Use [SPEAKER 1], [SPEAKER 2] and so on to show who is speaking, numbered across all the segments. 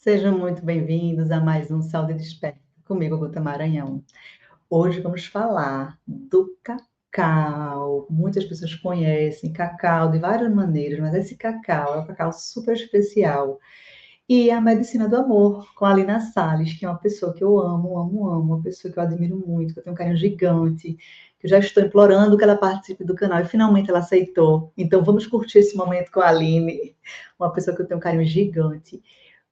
[SPEAKER 1] Sejam muito bem-vindos a mais um Saúde Desperta, comigo, Guta Maranhão. Hoje vamos falar do cacau. Muitas pessoas conhecem cacau de várias maneiras, mas esse cacau é um cacau super especial. E a medicina do amor, com a Lina Salles, que é uma pessoa que eu amo, amo, amo, uma pessoa que eu admiro muito, que eu tenho um carinho gigante, que eu já estou implorando que ela participe do canal e finalmente ela aceitou. Então vamos curtir esse momento com a Aline, uma pessoa que eu tenho um carinho gigante.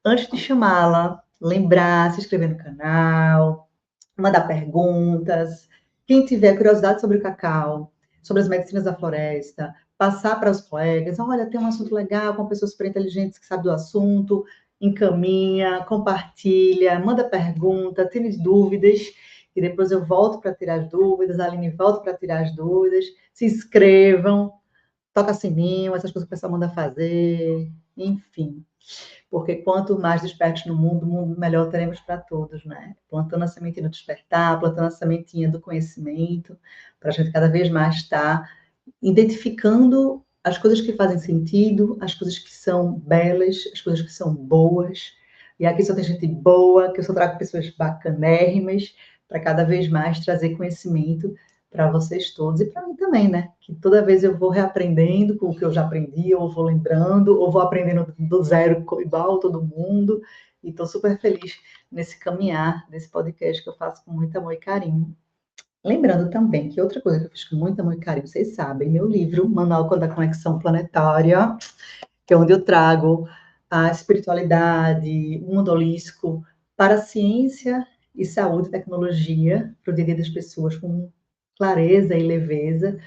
[SPEAKER 1] Antes de chamá-la, lembrar, se inscrever no canal, mandar perguntas. Quem tiver curiosidade sobre o cacau, sobre as medicinas da floresta, passar para os colegas. Olha, tem um assunto legal com pessoas super inteligentes que sabem do assunto. Encaminha, compartilha, manda pergunta, tem dúvidas, e depois eu volto para tirar as dúvidas, a Aline volta para tirar as dúvidas. Se inscrevam, toca sininho, essas coisas que o pessoal manda fazer, enfim. Porque quanto mais despertos no mundo melhor teremos para todos, né? Plantando a sementinha do despertar, plantando a sementinha do conhecimento, para a gente cada vez mais estar identificando as coisas que fazem sentido, as coisas que são belas, as coisas que são boas. E aqui só tem gente boa, que eu só trago pessoas bacanérrimas, para cada vez mais trazer conhecimento para vocês todos e para mim também, né? Que toda vez eu vou reaprendendo com o que eu já aprendi, ou vou lembrando, ou vou aprendendo do zero igual todo mundo. E estou super feliz nesse caminhar, nesse podcast que eu faço com muito amor e carinho. Lembrando também que outra coisa que eu fiz com muito amor e carinho, vocês sabem, meu livro, Manual da Conexão Planetária, que é onde eu trago a espiritualidade, o mundo holístico para a ciência e saúde e tecnologia, para o dia a dia das pessoas com clareza e leveza,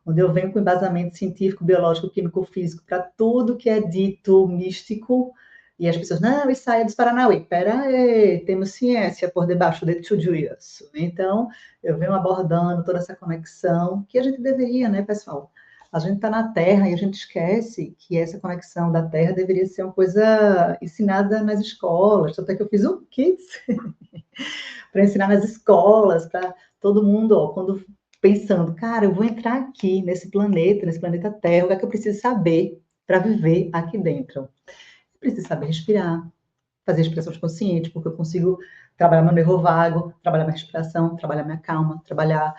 [SPEAKER 1] onde eu venho com embasamento científico, biológico, químico, físico, para tudo que é dito místico, e as pessoas, não, isso aí é dos Paranauê. Pera aí, temos ciência por debaixo de tudo isso. Então, eu venho abordando toda essa conexão, que a gente deveria, né, pessoal? A gente está na Terra e a gente esquece que essa conexão da Terra deveria ser uma coisa ensinada nas escolas. Até que eu fiz um kit para ensinar nas escolas, para todo mundo, ó, quando pensando, cara, eu vou entrar aqui nesse planeta Terra, o que é que eu preciso saber para viver aqui dentro? Eu preciso saber respirar, fazer respirações conscientes, porque eu consigo trabalhar meu nervo vago, trabalhar minha respiração, trabalhar minha calma, trabalhar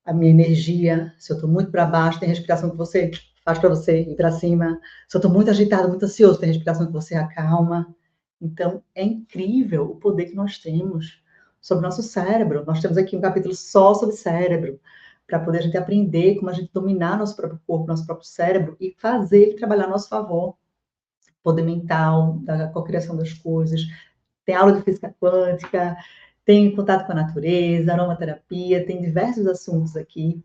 [SPEAKER 1] a minha energia. Se eu estou muito para baixo, tem respiração que você faz para você ir para cima. Se eu estou muito agitado, muito ansioso, tem respiração que você acalma. Então, é incrível o poder que nós temos sobre o nosso cérebro. Nós temos aqui um capítulo só sobre cérebro, para poder a gente aprender como a gente dominar nosso próprio corpo, nosso próprio cérebro e fazer ele trabalhar a nosso favor. Poder mental, da cocriação das coisas. Tem aula de física quântica, tem contato com a natureza, aromaterapia, tem diversos assuntos aqui,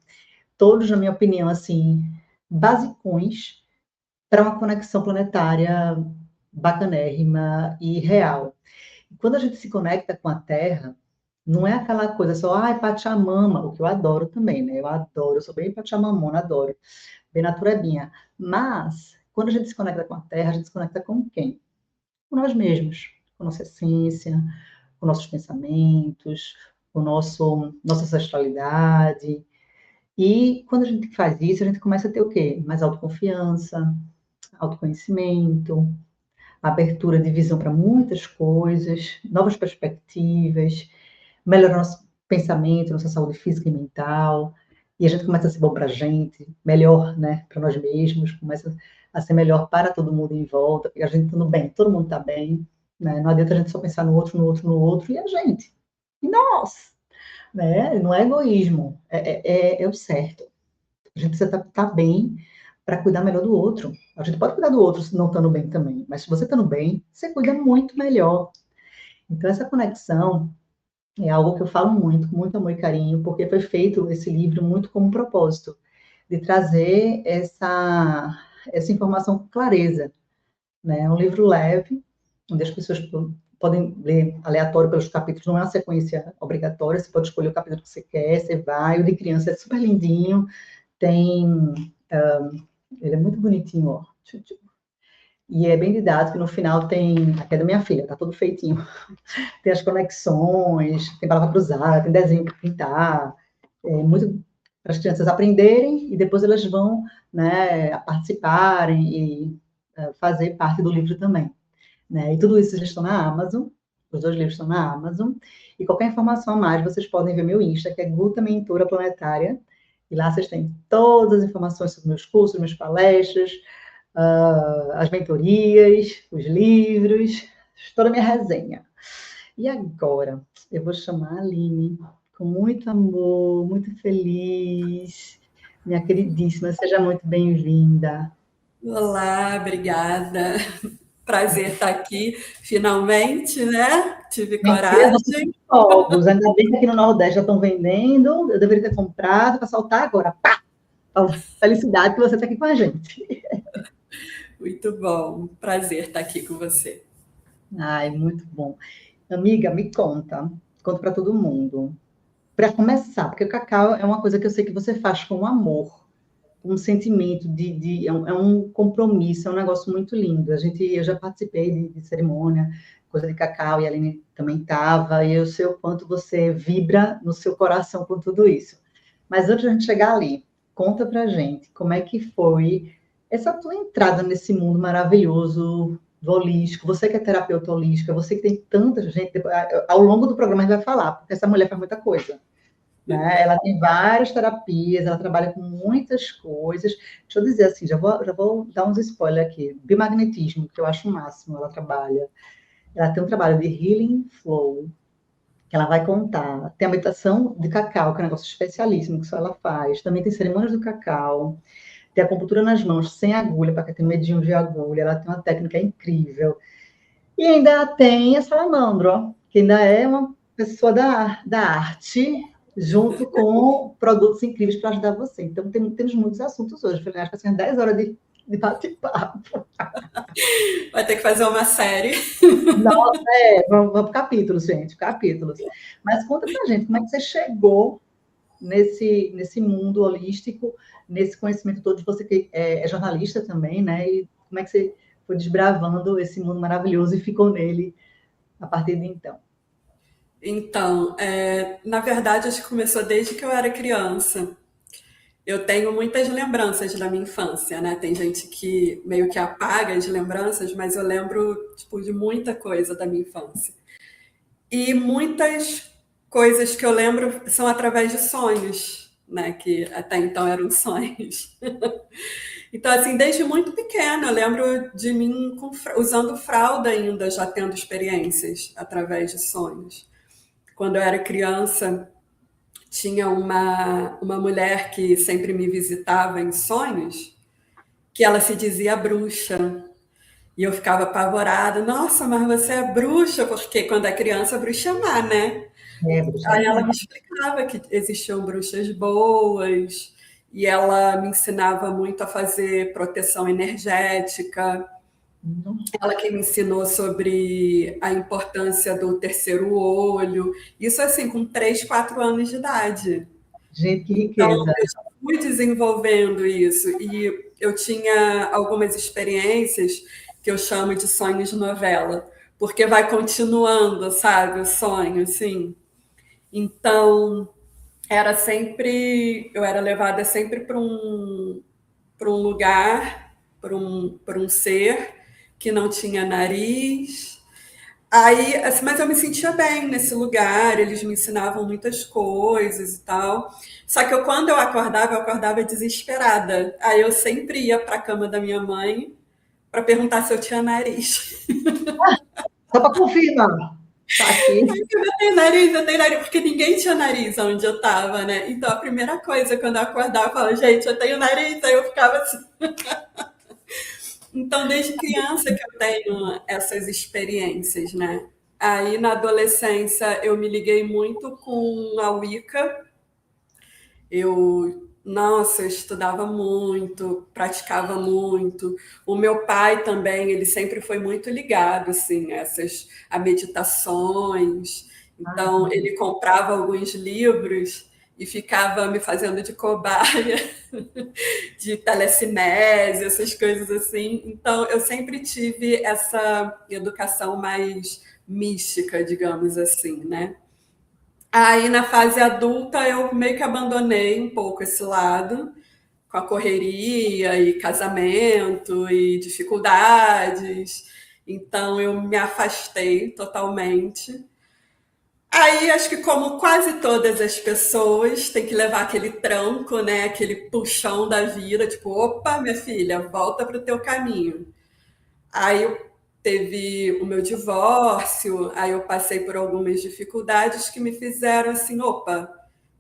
[SPEAKER 1] todos, na minha opinião, assim, basicões para uma conexão planetária bacanérrima e real. Quando a gente se conecta com a Terra, não é aquela coisa só, ai, Pachamama, o que eu adoro também, né? Eu adoro, eu sou bem Pachamamona, adoro, bem naturebinha. Mas, quando a gente se conecta com a Terra, a gente se conecta com quem? Com nós mesmos, com nossa essência, com nossos pensamentos, com nossa ancestralidade. E quando a gente faz isso, a gente começa a ter o quê? Mais autoconfiança, autoconhecimento, abertura de visão para muitas coisas, novas perspectivas, melhorar nosso pensamento, nossa saúde física e mental. E a gente começa a ser bom para a gente, melhor, né, para nós mesmos, começa a ser melhor para todo mundo em volta, porque a gente estando bem, todo mundo está bem, né? Não adianta a gente só pensar no outro, no outro, no outro, e a gente. E nós, né? Não é egoísmo, é o certo. A gente precisa estar bem para cuidar melhor do outro. A gente pode cuidar do outro se não estando bem também, mas se você estando bem, você cuida muito melhor. Então, essa conexão é algo que eu falo muito, com muito amor e carinho, porque foi feito esse livro muito como um propósito, de trazer essa informação com clareza. Né? É um livro leve, onde as pessoas podem ler aleatório pelos capítulos, não é uma sequência obrigatória, você pode escolher o capítulo que você quer, você vai. O de criança é super lindinho, tem. Ele é muito bonitinho, ó. E é bem didático, no final tem. Aqui é da minha filha, tá todo feitinho. Tem as conexões, tem palavra cruzada, tem desenho para pintar. É muito para as crianças aprenderem e depois elas vão, né, participarem e fazer parte do livro também. né? E tudo isso já estão na Amazon, os 2 livros estão na Amazon, e qualquer informação a mais, vocês podem ver meu Insta, que é Guta Mentora Planetária, e lá vocês têm todas as informações sobre meus cursos, minhas palestras, as mentorias, os livros, toda a minha resenha. E agora, eu vou chamar a Aline, com muito amor, muito feliz. Minha queridíssima, seja muito bem-vinda.
[SPEAKER 2] Olá, obrigada. Prazer estar aqui, finalmente, né? Tive
[SPEAKER 1] Mentira, vocês
[SPEAKER 2] coragem.
[SPEAKER 1] são fogos. Ainda bem que aqui no Nordeste já estão vendendo. Eu deveria ter comprado para soltar agora. Pá! A felicidade que você está aqui com a gente.
[SPEAKER 2] Muito bom, prazer estar aqui com você.
[SPEAKER 1] Ai, muito bom. Amiga, me conta. Conta para todo mundo. Para começar, porque o cacau é uma coisa que eu sei que você faz com amor, um sentimento é um compromisso, é um negócio muito lindo. Eu já participei de cerimônia, coisa de cacau, e a Aline também estava, e eu sei o quanto você vibra no seu coração com tudo isso. Mas antes de a gente chegar ali, conta pra gente como é que foi essa tua entrada nesse mundo maravilhoso do holístico, você que é terapeuta holística, você que tem tanta gente, ao longo do programa a gente vai falar, porque essa mulher faz muita coisa, né? Ela tem várias terapias, ela trabalha com muitas coisas. Deixa eu dizer assim, já vou dar uns spoilers aqui. Biomagnetismo, que eu acho o máximo, ela trabalha. Ela tem um trabalho de Healing Flow, que ela vai contar. Tem a meditação de cacau, que é um negócio especialíssimo, que só ela faz. Também tem cerimônias do cacau. Tem a acupuntura nas mãos, sem agulha, para quem tem medinho de agulha. Ela tem uma técnica incrível. E ainda tem a salamandra, ó, que ainda é uma pessoa da arte, junto com produtos incríveis para ajudar você. Então, temos muitos assuntos hoje. Falei, acho que assim, 10 horas de bate-papo.
[SPEAKER 2] Vai ter que fazer uma série.
[SPEAKER 1] Nossa, vamos capítulos, gente, capítulos. Mas conta pra gente, como é que você chegou nesse mundo holístico, nesse conhecimento todo, você que é jornalista também, né? E como é que você foi desbravando esse mundo maravilhoso e ficou nele a partir de então?
[SPEAKER 2] Então, na verdade, acho que começou desde que eu era criança. Eu tenho muitas lembranças da minha infância, né? Tem gente que meio que apaga as lembranças, mas eu lembro, tipo, de muita coisa da minha infância. E muitas coisas que eu lembro são através de sonhos, né? Que até então eram sonhos. Então, assim, desde muito pequena, eu lembro de mim usando fralda ainda, já tendo experiências através de sonhos. Quando eu era criança, tinha uma mulher que sempre me visitava em sonhos, que ela se dizia bruxa. E eu ficava apavorada. Nossa, mas você é bruxa? Porque quando é criança, bruxa é má, né?
[SPEAKER 1] Bruxa
[SPEAKER 2] Aí ela
[SPEAKER 1] má.
[SPEAKER 2] me explicava que existiam bruxas boas, e ela me ensinava muito a fazer proteção energética. Ela que me ensinou sobre a importância do terceiro olho. Isso assim, com 3, 4 anos de idade.
[SPEAKER 1] Gente, que
[SPEAKER 2] Então,
[SPEAKER 1] riqueza.
[SPEAKER 2] eu já fui desenvolvendo isso. E eu tinha algumas experiências que eu chamo de sonhos de novela, porque vai continuando, sabe, o sonho, assim. Então, eu era levada sempre para um lugar, para um ser que não tinha nariz. Aí, assim, mas eu me sentia bem nesse lugar, eles me ensinavam muitas coisas e tal. Só que quando eu acordava desesperada. Aí eu sempre ia para a cama da minha mãe para perguntar se eu tinha nariz.
[SPEAKER 1] Só para confirmar. Tá aqui.
[SPEAKER 2] Eu tenho nariz, porque ninguém tinha nariz onde eu tava, né? Então a primeira coisa, quando eu acordava, eu falava, gente, eu tenho nariz, aí eu ficava assim. Então, desde criança que eu tenho essas experiências, né? Aí na adolescência eu me liguei muito com a Wicca. Nossa, eu estudava muito, praticava muito. O meu pai também, ele sempre foi muito ligado assim, a meditações. Então, ele comprava alguns livros e ficava me fazendo de cobaia, de telecinese, essas coisas assim. Então, eu sempre tive essa educação mais mística, digamos assim, né? Aí, na fase adulta, eu meio que abandonei um pouco esse lado, com a correria e casamento e dificuldades. Então eu me afastei totalmente. Aí acho que como quase todas as pessoas, tem que levar aquele tranco, né? Aquele puxão da vida, tipo, opa, minha filha, volta para o teu caminho. Aí eu teve o meu divórcio, aí eu passei por algumas dificuldades que me fizeram assim, opa,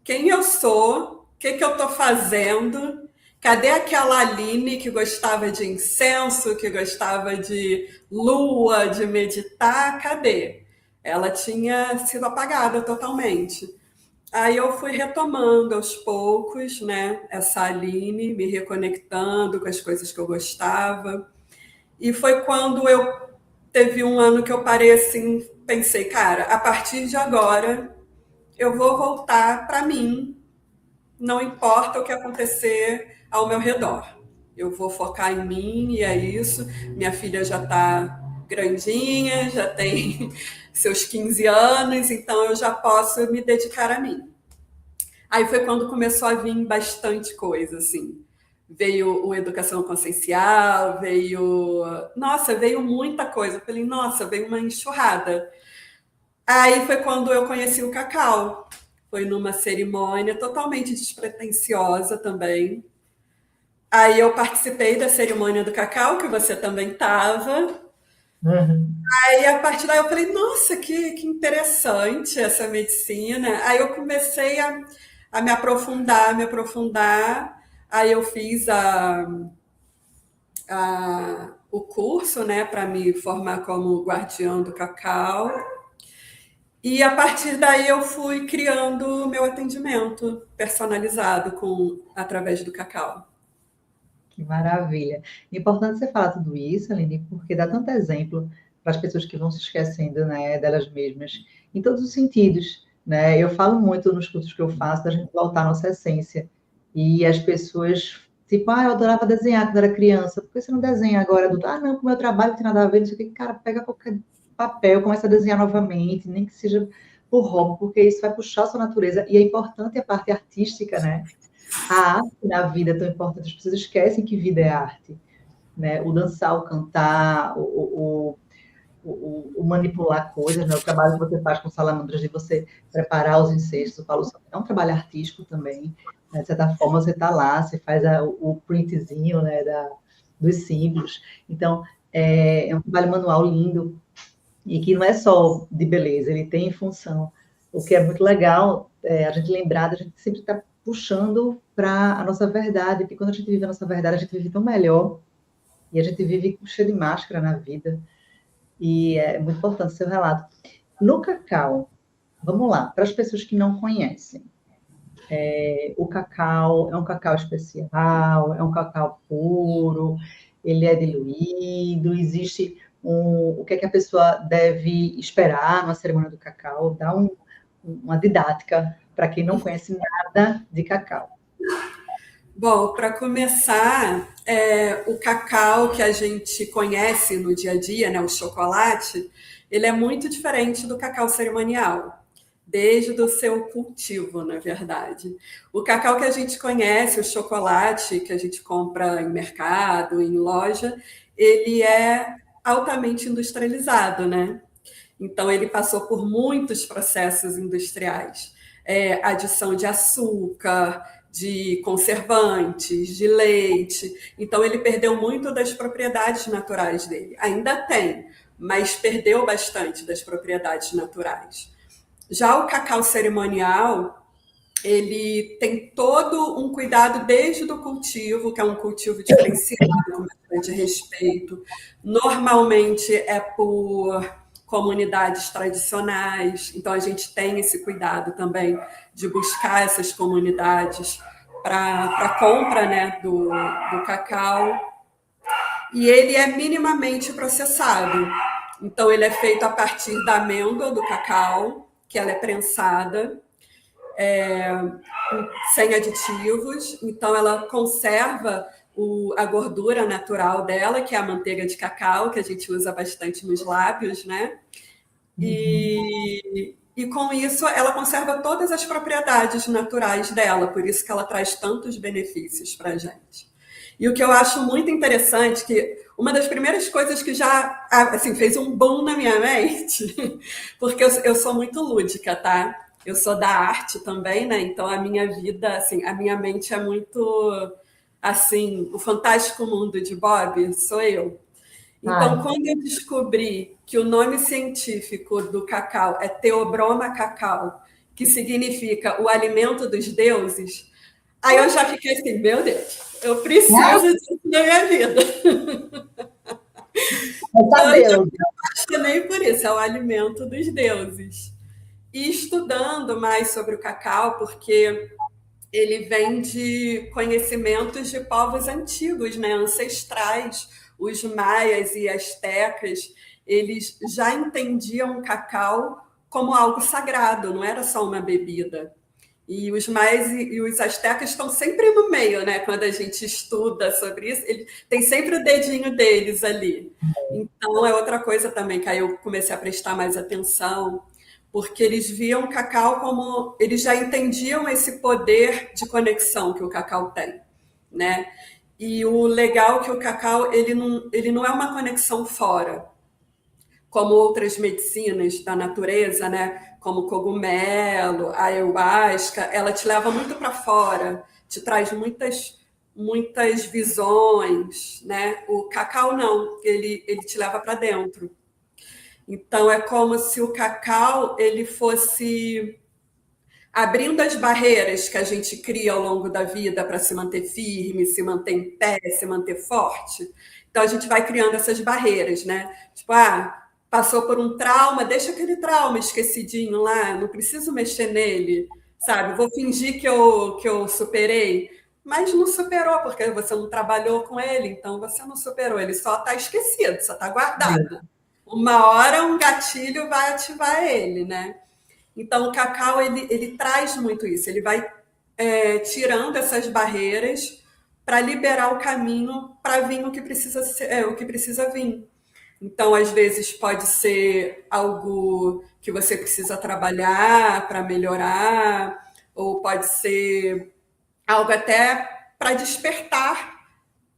[SPEAKER 2] quem eu sou? O que que eu estou fazendo? Cadê aquela Aline que gostava de incenso, que gostava de lua, de meditar? Cadê? Ela tinha sido apagada totalmente. Aí eu fui retomando aos poucos, né, essa Aline, me reconectando com as coisas que eu gostava. E foi quando eu teve um ano que eu parei assim, pensei, cara, a partir de agora eu vou voltar para mim, não importa o que acontecer ao meu redor. Eu vou focar em mim e é isso. Minha filha já está grandinha, já tem seus 15 anos, então eu já posso me dedicar a mim. Aí foi quando começou a vir bastante coisa, assim. Veio o Educação Consciencial, veio. Nossa, veio muita coisa. Eu falei, nossa, veio uma enxurrada. Aí foi quando eu conheci o cacau. Foi numa cerimônia totalmente despretensiosa também. Aí eu participei da cerimônia do cacau, que você também estava.
[SPEAKER 1] Uhum.
[SPEAKER 2] Aí a partir daí eu falei, nossa, que interessante essa medicina. Aí eu comecei a me aprofundar, me aprofundar. Aí eu fiz o curso, né, para me formar como guardiã do cacau. E a partir daí eu fui criando o meu atendimento personalizado através do cacau.
[SPEAKER 1] Que maravilha. É importante você falar tudo isso, Aline, porque dá tanto exemplo para as pessoas que vão se esquecendo, né, delas mesmas, em todos os sentidos, né? Eu falo muito nos cursos que eu faço da gente voltar à nossa essência. E as pessoas, tipo, eu adorava desenhar quando era criança, por que você não desenha agora, adulto? Ah, não, com o meu trabalho não tem nada a ver, não sei o que. Cara, pega qualquer papel, começa a desenhar novamente, nem que seja por hobby, porque isso vai puxar a sua natureza. E é importante a parte artística, né? A arte na vida é tão importante, as pessoas esquecem que vida é arte, né? O dançar, o cantar, o manipular coisas, né? O trabalho que você faz com salamandras de você preparar os incestos, o Paulo Santos, é um trabalho artístico também, né? De certa forma você está lá, você faz o printzinho, né, dos símbolos, então é um trabalho manual lindo, e que não é só de beleza, ele tem função. O que é muito legal é a gente lembrar, a gente sempre está puxando para a nossa verdade, porque quando a gente vive a nossa verdade, a gente vive tão melhor, e a gente vive cheio de máscara na vida, e é muito importante o seu relato. No cacau, vamos lá, para as pessoas que não conhecem, o cacau é um cacau especial, é um cacau puro, ele é diluído, existe o que é que a pessoa deve esperar numa cerimônia do cacau, dá uma didática para quem não conhece nada de cacau.
[SPEAKER 2] Bom, para começar, o cacau que a gente conhece no dia a dia, né, o chocolate, ele é muito diferente do cacau cerimonial, desde o seu cultivo, na verdade. O cacau que a gente conhece, o chocolate que a gente compra em mercado, em loja, ele é altamente industrializado, né? Então, ele passou por muitos processos industriais. Adição de açúcar, de conservantes, de leite. Então, ele perdeu muito das propriedades naturais dele. Ainda tem, mas perdeu bastante das propriedades naturais. Já o cacau cerimonial, ele tem todo um cuidado desde o cultivo, que é um cultivo diferenciado, com bastante respeito. Normalmente é por comunidades tradicionais, então a gente tem esse cuidado também de buscar essas comunidades para a compra, né, do cacau. E ele é minimamente processado. Então ele é feito a partir da amêndoa do cacau, que ela é prensada, sem aditivos, então ela conserva a gordura natural dela, que é a manteiga de cacau, que a gente usa bastante nos lábios, né?
[SPEAKER 1] Uhum.
[SPEAKER 2] E com isso ela conserva todas as propriedades naturais dela, por isso que ela traz tantos benefícios para a gente. E o que eu acho muito interessante, que uma das primeiras coisas que já assim, fez um boom na minha mente, porque eu sou muito lúdica, tá? Eu sou da arte também, né? Então a minha vida, assim, a minha mente é muito assim, o fantástico mundo de Bob sou eu. Então,
[SPEAKER 1] Ai,
[SPEAKER 2] quando eu descobri que o nome científico do cacau é Theobroma cacau, que significa o alimento dos deuses, aí eu já fiquei assim, meu Deus, eu preciso disso na minha vida.
[SPEAKER 1] essa
[SPEAKER 2] Então, eu já
[SPEAKER 1] Deus.
[SPEAKER 2] apaixonei por isso, é o alimento dos deuses. E estudando mais sobre o cacau, porque ele vem de conhecimentos de povos antigos, né, ancestrais. Os maias e astecas, eles já entendiam o cacau como algo sagrado, não era só uma bebida. E os maias e os astecas estão sempre no meio, né? Quando a gente estuda sobre isso, ele tem sempre o dedinho deles ali. Então é outra coisa também que aí eu comecei a prestar mais atenção, porque eles viam o cacau como eles já entendiam esse poder de conexão que o cacau tem, né? E o legal é que o cacau ele não é uma conexão fora, como outras medicinas da natureza, né? Como cogumelo, a ayahuasca, ela te leva muito para fora, te traz muitas visões, né? O cacau não, ele te leva para dentro. Então é como se o cacau ele fosse abrindo as barreiras que a gente cria ao longo da vida para se manter firme, se manter em pé, se manter forte. Então a gente vai criando essas barreiras, né? Tipo, passou por um trauma, deixa aquele trauma esquecidinho lá, não preciso mexer nele, sabe? Vou fingir que eu superei. Mas não superou, porque você não trabalhou com ele, então você não superou, ele só está esquecido, só está guardado. Uma hora um gatilho vai ativar ele, né? Então, o cacau, ele traz muito isso, ele vai tirando essas barreiras para liberar o caminho para vir o que precisa vir. Então, às vezes, pode ser algo que você precisa trabalhar para melhorar, ou pode ser algo até para despertar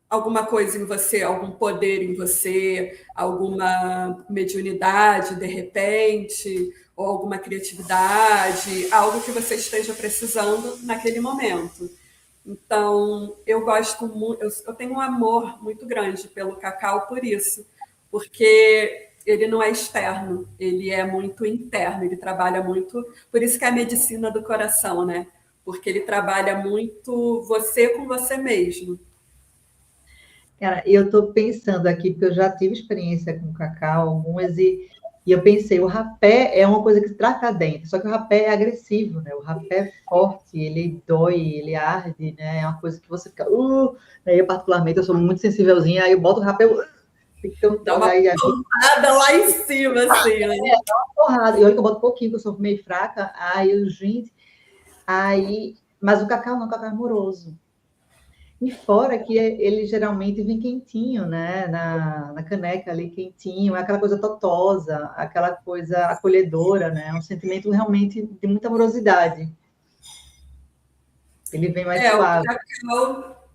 [SPEAKER 2] alguma coisa em você, algum poder em você, alguma mediunidade de repente, ou alguma criatividade, algo que você esteja precisando naquele momento. Então, eu gosto muito, eu tenho um amor muito grande pelo cacau por isso, porque ele não é externo, ele é muito interno, ele trabalha muito, por isso que é a medicina do coração, né? Porque ele trabalha muito você com você mesmo.
[SPEAKER 1] Cara, eu estou pensando aqui, porque eu já tive experiência com cacau, algumas, e eu pensei, o rapé é uma coisa que se traz para dentro, só que o rapé é agressivo, né? O rapé é forte, ele dói, ele arde, né? É uma coisa que você fica, né? Eu particularmente, eu sou muito sensívelzinha, aí eu boto o rapé, fica um
[SPEAKER 2] Dá
[SPEAKER 1] dó,
[SPEAKER 2] uma
[SPEAKER 1] aí
[SPEAKER 2] porrada lá em cima, assim, né?
[SPEAKER 1] dá uma porrada, e olha que eu boto pouquinho, porque eu sou meio fraca, gente, mas o cacau não, o cacau é amoroso. E fora que ele geralmente vem quentinho, né? Na caneca ali, quentinho, é aquela coisa totosa, aquela coisa acolhedora, né? Um sentimento realmente de muita amorosidade. Ele vem mais
[SPEAKER 2] O
[SPEAKER 1] suave.
[SPEAKER 2] cacau,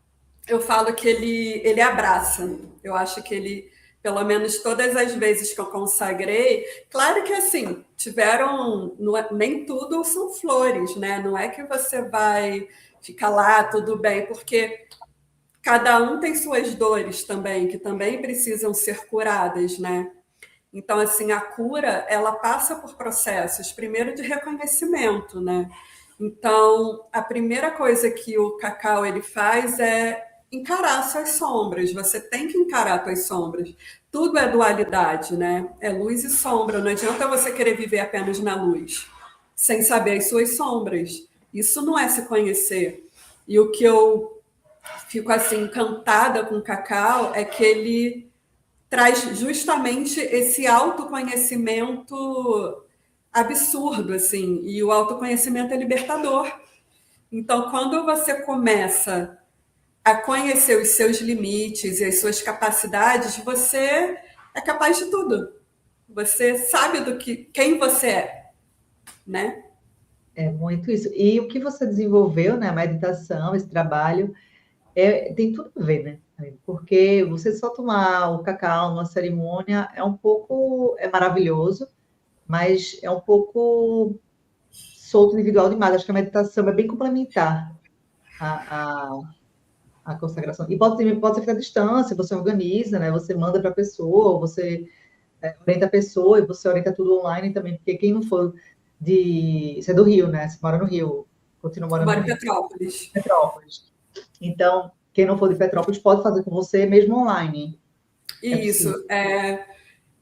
[SPEAKER 2] eu falo que ele abraça. Eu acho que ele, pelo menos todas as vezes que eu consagrei, claro que assim, tiveram, nem tudo são flores, né? Não é que você vai ficar lá, tudo bem, porque cada um tem suas dores também, que também precisam ser curadas, né? Então, assim, a cura, ela passa por processos, primeiro de reconhecimento, né? Então, a primeira coisa que o cacau ele faz é encarar suas sombras. Você tem que encarar suas sombras. Tudo é dualidade, né? É luz e sombra. Não adianta você querer viver apenas na luz, sem saber as suas sombras. Isso não é se conhecer. E o que eu fico assim encantada com o cacau é que ele traz justamente esse autoconhecimento absurdo, assim, e o autoconhecimento é libertador. Então, quando você começa a conhecer os seus limites e as suas capacidades, você é capaz de tudo. Você sabe do que quem você é, né?
[SPEAKER 1] É muito isso. E o que você desenvolveu, né? A meditação, esse trabalho, tem tudo a ver, né? Porque você só tomar o cacau numa cerimônia é maravilhoso, mas é um pouco solto, individual demais. Acho que a meditação é bem complementar a, a, a consagração. E pode ser feita à distância, você organiza, né? Você manda para a pessoa, você orienta a pessoa e você orienta tudo online também, porque quem não for de... Você é do Rio, né? Você mora no Rio, continua
[SPEAKER 2] Eu
[SPEAKER 1] morando
[SPEAKER 2] moro
[SPEAKER 1] no
[SPEAKER 2] em
[SPEAKER 1] Rio,
[SPEAKER 2] Petrópolis.
[SPEAKER 1] Petrópolis. Então, quem não for de Petrópolis pode fazer com você mesmo online. É
[SPEAKER 2] Isso.
[SPEAKER 1] possível.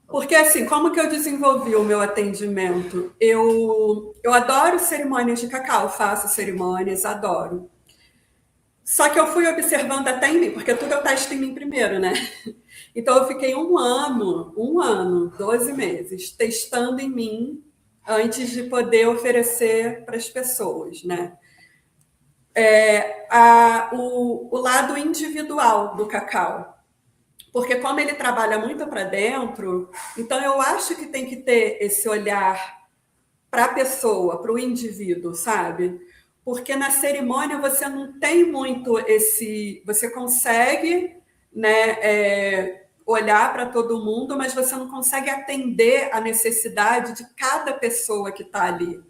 [SPEAKER 2] Porque, assim, como que eu desenvolvi o meu atendimento? Eu adoro cerimônias de cacau, faço cerimônias, adoro. Só que eu fui observando até em mim, porque tudo eu testo em mim primeiro, né? Então eu fiquei um ano, 12 meses, testando em mim antes de poder oferecer para as pessoas, né? O lado individual do cacau. Porque como ele trabalha muito para dentro, então eu acho que tem que ter esse olhar para a pessoa, para o indivíduo, sabe? Porque na cerimônia você não tem muito esse. Você consegue, né, olhar para todo mundo, mas você não consegue atender a necessidade de cada pessoa que está ali.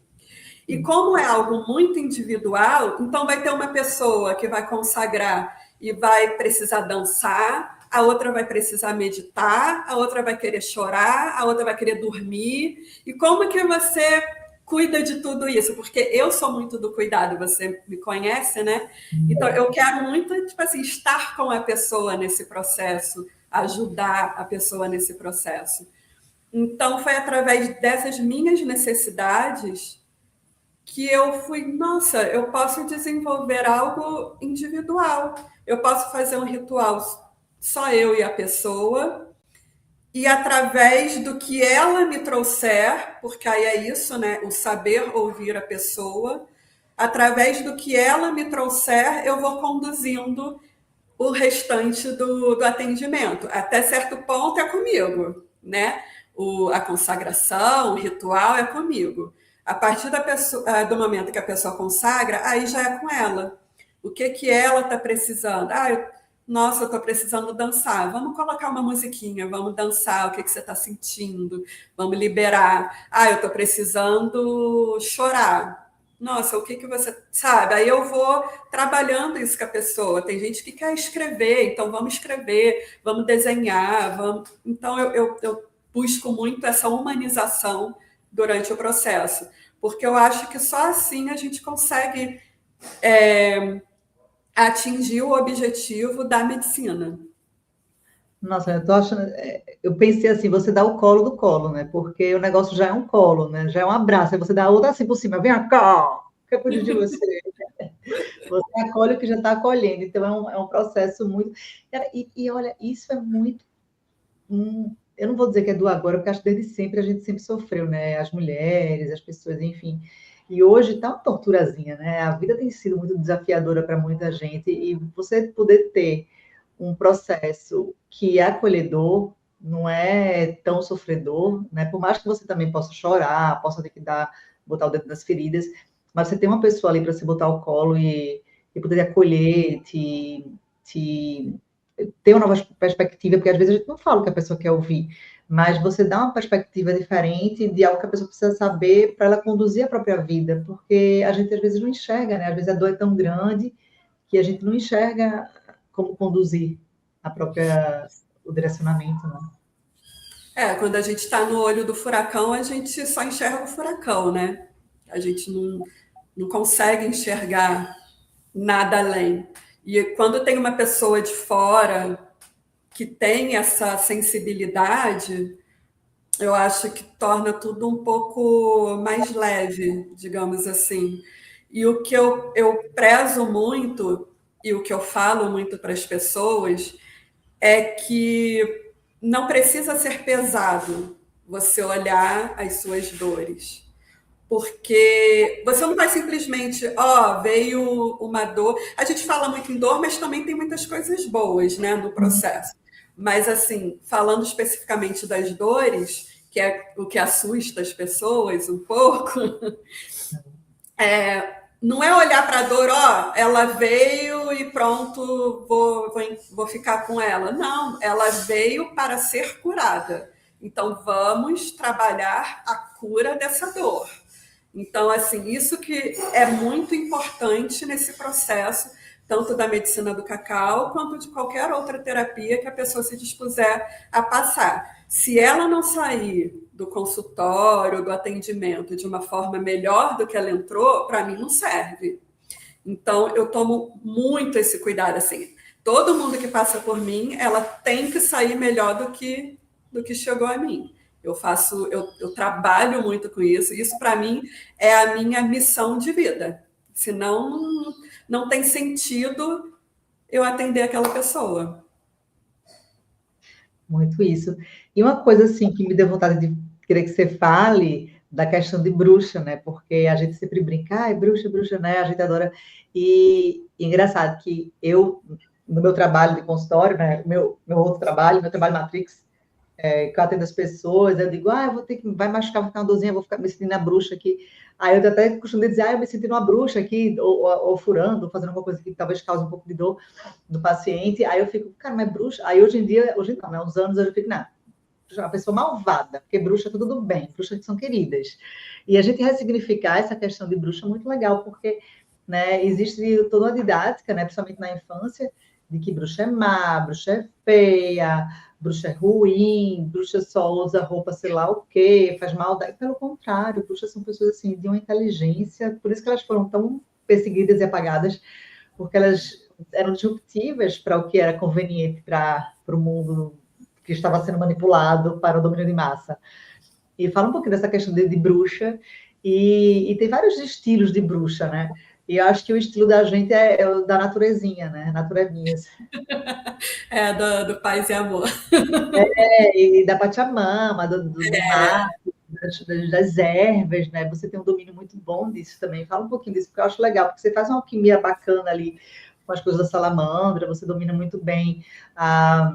[SPEAKER 2] E como é algo muito individual, então vai ter uma pessoa que vai consagrar e vai precisar dançar, a outra vai precisar meditar, a outra vai querer chorar, a outra vai querer dormir. E como que você cuida de tudo isso? Porque eu sou muito do cuidado, você me conhece, né? Então eu quero muito, tipo assim, estar com a pessoa nesse processo, ajudar a pessoa nesse processo. Então foi através dessas minhas necessidades que eu fui, nossa, eu posso desenvolver algo individual. Eu posso fazer um ritual só eu e a pessoa, e através do que ela me trouxer, porque aí é isso, né? O saber ouvir a pessoa, através do que ela me trouxer, eu vou conduzindo o restante do atendimento. Até certo ponto é comigo, né? A consagração, o ritual é comigo. A partir do momento que a pessoa consagra, aí já é com ela. O que que ela está precisando? Nossa, eu estou precisando dançar. Vamos colocar uma musiquinha, vamos dançar. O que que você está sentindo? Vamos liberar. Eu estou precisando chorar. Nossa, o que que você sabe? Aí eu vou trabalhando isso com a pessoa. Tem gente que quer escrever, então vamos escrever, vamos desenhar, vamos. Então eu busco muito essa humanização durante o processo, porque eu acho que só assim a gente consegue atingir o objetivo da medicina.
[SPEAKER 1] Nossa, eu tô achando. Eu pensei assim, você dá o colo do colo, né? Porque o negócio já é um colo, né? Já é um abraço. Aí você dá outra assim por cima, vem cá, que eu pude de você. Você acolhe o que já está acolhendo. Então é um processo muito. E olha, isso é muito. Eu não vou dizer que é do agora, porque acho que desde sempre a gente sempre sofreu, né? As mulheres, as pessoas, enfim. E hoje tá uma torturazinha, né? A vida tem sido muito desafiadora para muita gente, e você poder ter um processo que é acolhedor, não é tão sofredor, né? Por mais que você também possa chorar, possa ter que botar o dedo nas feridas, mas você tem uma pessoa ali para se botar ao colo e poder acolher, te ter uma nova perspectiva, porque às vezes a gente não fala o que a pessoa quer ouvir, mas você dá uma perspectiva diferente de algo que a pessoa precisa saber para ela conduzir a própria vida, porque a gente às vezes não enxerga, né? Às vezes a dor é tão grande que a gente não enxerga como conduzir o direcionamento, né?
[SPEAKER 2] Quando a gente está no olho do furacão, a gente só enxerga o furacão, né? A gente não consegue enxergar nada além. E quando tem uma pessoa de fora que tem essa sensibilidade, eu acho que torna tudo um pouco mais leve, digamos assim. E o que eu prezo muito, e o que eu falo muito para as pessoas, é que não precisa ser pesado você olhar as suas dores. Porque você não vai simplesmente, veio uma dor. A gente fala muito em dor, mas também tem muitas coisas boas, né, no processo. Mas, assim, falando especificamente das dores, que é o que assusta as pessoas um pouco, não é olhar para a dor, ó, ela veio e pronto, vou ficar com ela. Não, ela veio para ser curada. Então, vamos trabalhar a cura dessa dor. Então, assim, isso que é muito importante nesse processo, tanto da medicina do cacau, quanto de qualquer outra terapia que a pessoa se dispuser a passar. Se ela não sair do consultório, do atendimento, de uma forma melhor do que ela entrou, para mim não serve. Então, eu tomo muito esse cuidado, assim. Todo mundo que passa por mim, ela tem que sair melhor do que chegou a mim. Eu trabalho muito com isso. Isso, para mim, é a minha missão de vida. Senão, não tem sentido eu atender aquela pessoa.
[SPEAKER 1] Muito isso. E uma coisa assim que me deu vontade de querer que você fale da questão de bruxa, né? Porque a gente sempre brinca, ah, é bruxa, né? A gente adora. E engraçado que eu, no meu trabalho de consultório, né? Meu outro trabalho, meu trabalho Matrix, que eu atendo as pessoas, eu digo, ah, eu vou ter que, vai machucar, vou ficar uma dorzinha, vou ficar me sentindo a bruxa aqui. Aí eu até costumo dizer, ah, eu me sentindo uma bruxa aqui, ou furando, ou fazendo alguma coisa que talvez cause um pouco de dor do paciente. Aí eu fico, cara, mas bruxa. Aí hoje em dia, hoje não, né? Uns anos eu fico, não, uma pessoa malvada, porque bruxa é tudo do bem, bruxas que são queridas. E a gente ressignificar essa questão de bruxa é muito legal, porque né, existe toda uma didática, né, principalmente na infância, de que bruxa é má, bruxa é feia, bruxa é ruim, bruxa só usa roupa sei lá o quê, faz maldade. Pelo contrário, bruxas são pessoas assim de uma inteligência, por isso que elas foram tão perseguidas e apagadas, porque elas eram disruptivas para o que era conveniente para o mundo que estava sendo manipulado para o domínio de massa. E fala um pouquinho dessa questão de bruxa, e tem vários estilos de bruxa, né? E eu acho que o estilo da gente é o da naturezinha, né? Naturezinhas.
[SPEAKER 2] É, do paz e amor.
[SPEAKER 1] E da Pachamama, do mar, das ervas, né? Você tem um domínio muito bom disso também. Fala um pouquinho disso, porque eu acho legal, porque você faz uma alquimia bacana ali com as coisas da salamandra, você domina muito bem a,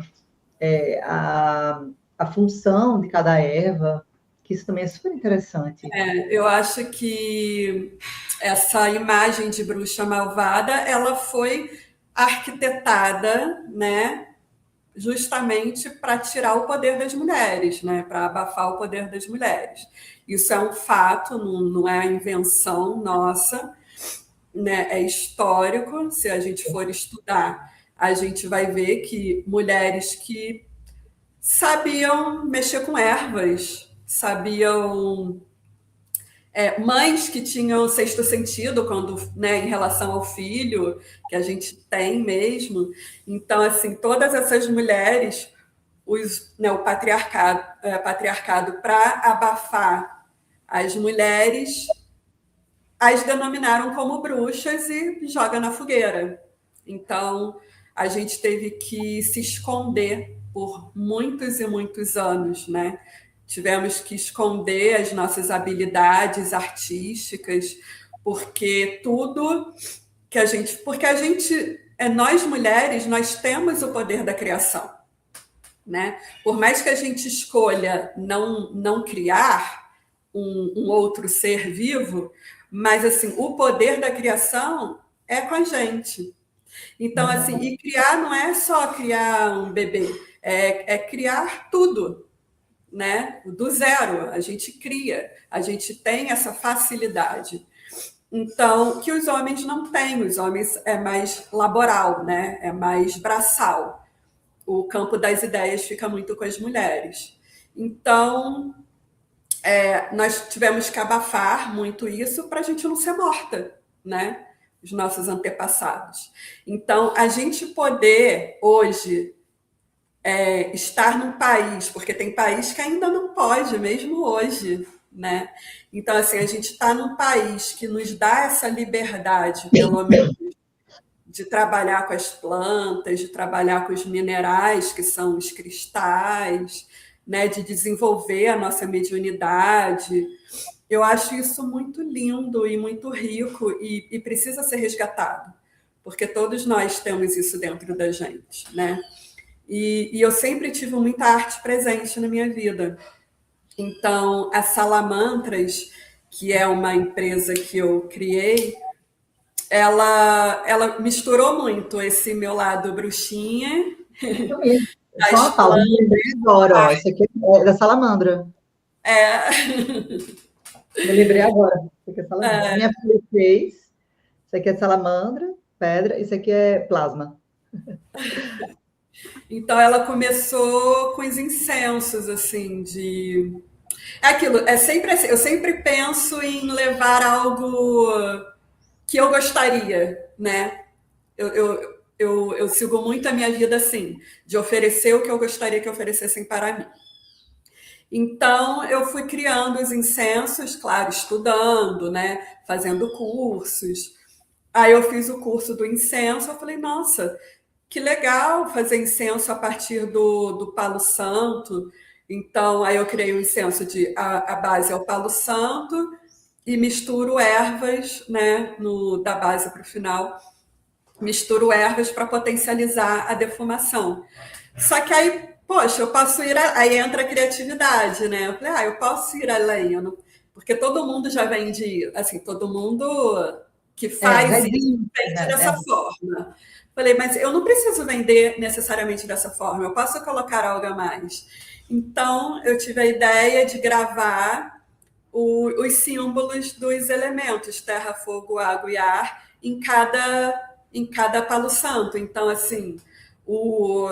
[SPEAKER 1] a, a função de cada erva, que isso também é super interessante.
[SPEAKER 2] Eu acho que essa imagem de bruxa malvada, ela foi arquitetada, né, justamente para tirar o poder das mulheres, né, para abafar o poder das mulheres. Isso é um fato, não é a invenção nossa, né, é histórico. Se a gente for estudar, a gente vai ver que mulheres que sabiam mexer com ervas, sabiam mães que tinham sexto sentido quando, né, em relação ao filho, que a gente tem mesmo. Então, assim, todas essas mulheres, o patriarcado para abafar as mulheres, as denominaram como bruxas e joga na fogueira. Então, a gente teve que se esconder por muitos e muitos anos, né? Tivemos que esconder as nossas habilidades artísticas, porque tudo porque a gente, nós mulheres, nós temos o poder da criação, né? Por mais que a gente escolha não criar um outro ser vivo, mas assim, o poder da criação é com a gente. Então, assim, e criar não é só criar um bebê, é criar tudo, né? Do zero, a gente cria, a gente tem essa facilidade. Então, que os homens não têm, os homens é mais laboral, né? É mais braçal. O campo das ideias fica muito com as mulheres. Então, nós tivemos que abafar muito isso para a gente não ser morta, né? Os nossos antepassados. Então, a gente poder hoje estar num país, porque tem país que ainda não pode, mesmo hoje, né? Então, assim, a gente está num país que nos dá essa liberdade, pelo menos, de trabalhar com as plantas, de trabalhar com os minerais, que são os cristais, né? De desenvolver a nossa mediunidade. Eu acho isso muito lindo e muito rico e precisa ser resgatado, porque todos nós temos isso dentro da gente, né? E eu sempre tive muita arte presente na minha vida. Então, a Salamantras, que é uma empresa que eu criei, ela misturou muito esse meu lado bruxinha,
[SPEAKER 1] Eu me lembro, só
[SPEAKER 2] das
[SPEAKER 1] uma pausa, eu me lembrei agora, ó, isso aqui é da salamandra.
[SPEAKER 2] é,
[SPEAKER 1] Me lembrei agora, isso aqui é salamandra. Minha filha fez, isso aqui é salamandra, pedra, isso aqui é plasma.
[SPEAKER 2] então ela começou com os incensos, assim, de. É aquilo, é sempre assim, eu sempre penso em levar algo que eu gostaria, né? Eu sigo muito a minha vida assim, de oferecer o que eu gostaria que oferecessem para mim. Então, eu fui criando os incensos, claro, estudando, né? Fazendo cursos. Aí eu fiz o curso do incenso, eu falei, nossa, que legal fazer incenso a partir do Palo Santo. Então, aí eu criei um incenso de a base é o Palo Santo e misturo ervas, né, da base para o final, misturo ervas para potencializar a defumação. Só que aí, poxa, eu posso ir. Aí entra a criatividade, né? Eu falei, eu posso ir além. Porque todo mundo já vende, assim, todo mundo que faz isso
[SPEAKER 1] Resinha,
[SPEAKER 2] vende
[SPEAKER 1] né?
[SPEAKER 2] dessa forma. Falei, mas eu não preciso vender necessariamente dessa forma, eu posso colocar algo a mais. Então, eu tive a ideia de gravar os símbolos dos elementos, terra, fogo, água e ar, em cada palo santo. Então, assim, o,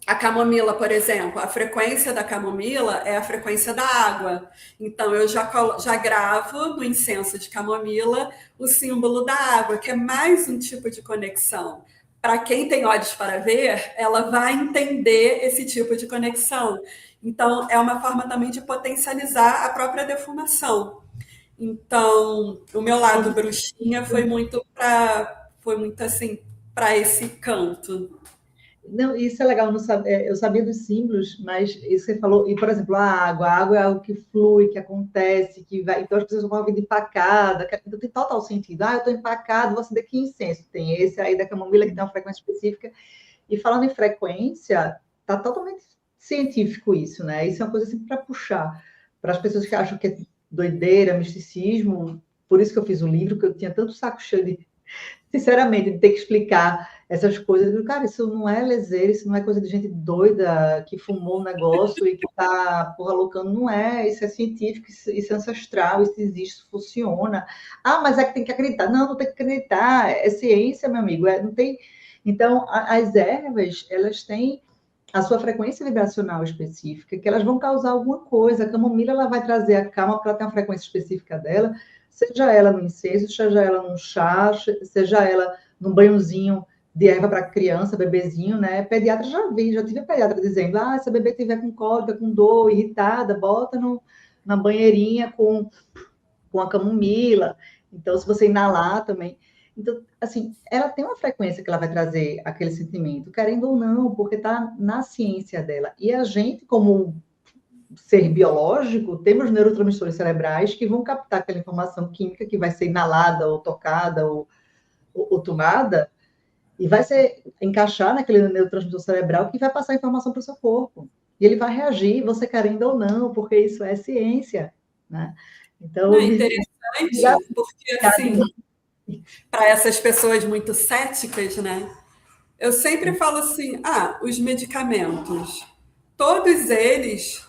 [SPEAKER 2] a camomila, por exemplo, a frequência da camomila é a frequência da água. Então, eu já gravo no incenso de camomila o símbolo da água, que é mais um tipo de conexão. Para quem tem olhos para ver, ela vai entender esse tipo de conexão. Então, é uma forma também de potencializar a própria defumação. Então, o meu lado bruxinha foi muito assim para esse canto.
[SPEAKER 1] Não, isso é legal, eu sabia dos símbolos, mas isso que você falou, e por exemplo, a água é algo que flui, que acontece, que vai, então as pessoas vão vir empacada, então tem total sentido. Ah, eu estou empacado, vou acender que incenso? Tem esse aí da camomila que tem uma frequência específica, e falando em frequência, está totalmente científico isso, né? Isso é uma coisa assim para puxar, para as pessoas que acham que é doideira, misticismo, por isso que eu fiz o livro, que eu tinha tanto saco cheio de sinceramente, de ter que explicar essas coisas. Eu digo, cara, isso não é lezeira, isso não é coisa de gente doida que fumou um negócio e que tá porra loucando, não é. Isso é científico, isso é ancestral, isso existe, isso funciona. Ah, mas é que tem que acreditar. Não, não tem que acreditar. É ciência, meu amigo. Não tem. Então, as ervas, elas têm a sua frequência vibracional específica, que elas vão causar alguma coisa. A camomila ela vai trazer a calma porque ela tem uma frequência específica dela, seja ela no incenso, seja ela num chá, seja ela num banhozinho de erva para criança, bebezinho, né? Pediatra já tive a pediatra dizendo, se a bebê tiver com cólica, com dor, irritada, bota na banheirinha com a camomila. Então, se você inalar também. Então, assim, ela tem uma frequência que ela vai trazer aquele sentimento, querendo ou não, porque está na ciência dela. E a gente, como ser biológico, temos neurotransmissores cerebrais que vão captar aquela informação química que vai ser inalada, ou tocada, ou tomada, e vai ser encaixar naquele neurotransmissor cerebral que vai passar a informação para o seu corpo. E ele vai reagir, você querendo ou não, porque isso é ciência, né?
[SPEAKER 2] Não,
[SPEAKER 1] Então,
[SPEAKER 2] é interessante, porque assim, para essas pessoas muito céticas, né? Eu sempre falo assim, os medicamentos, todos eles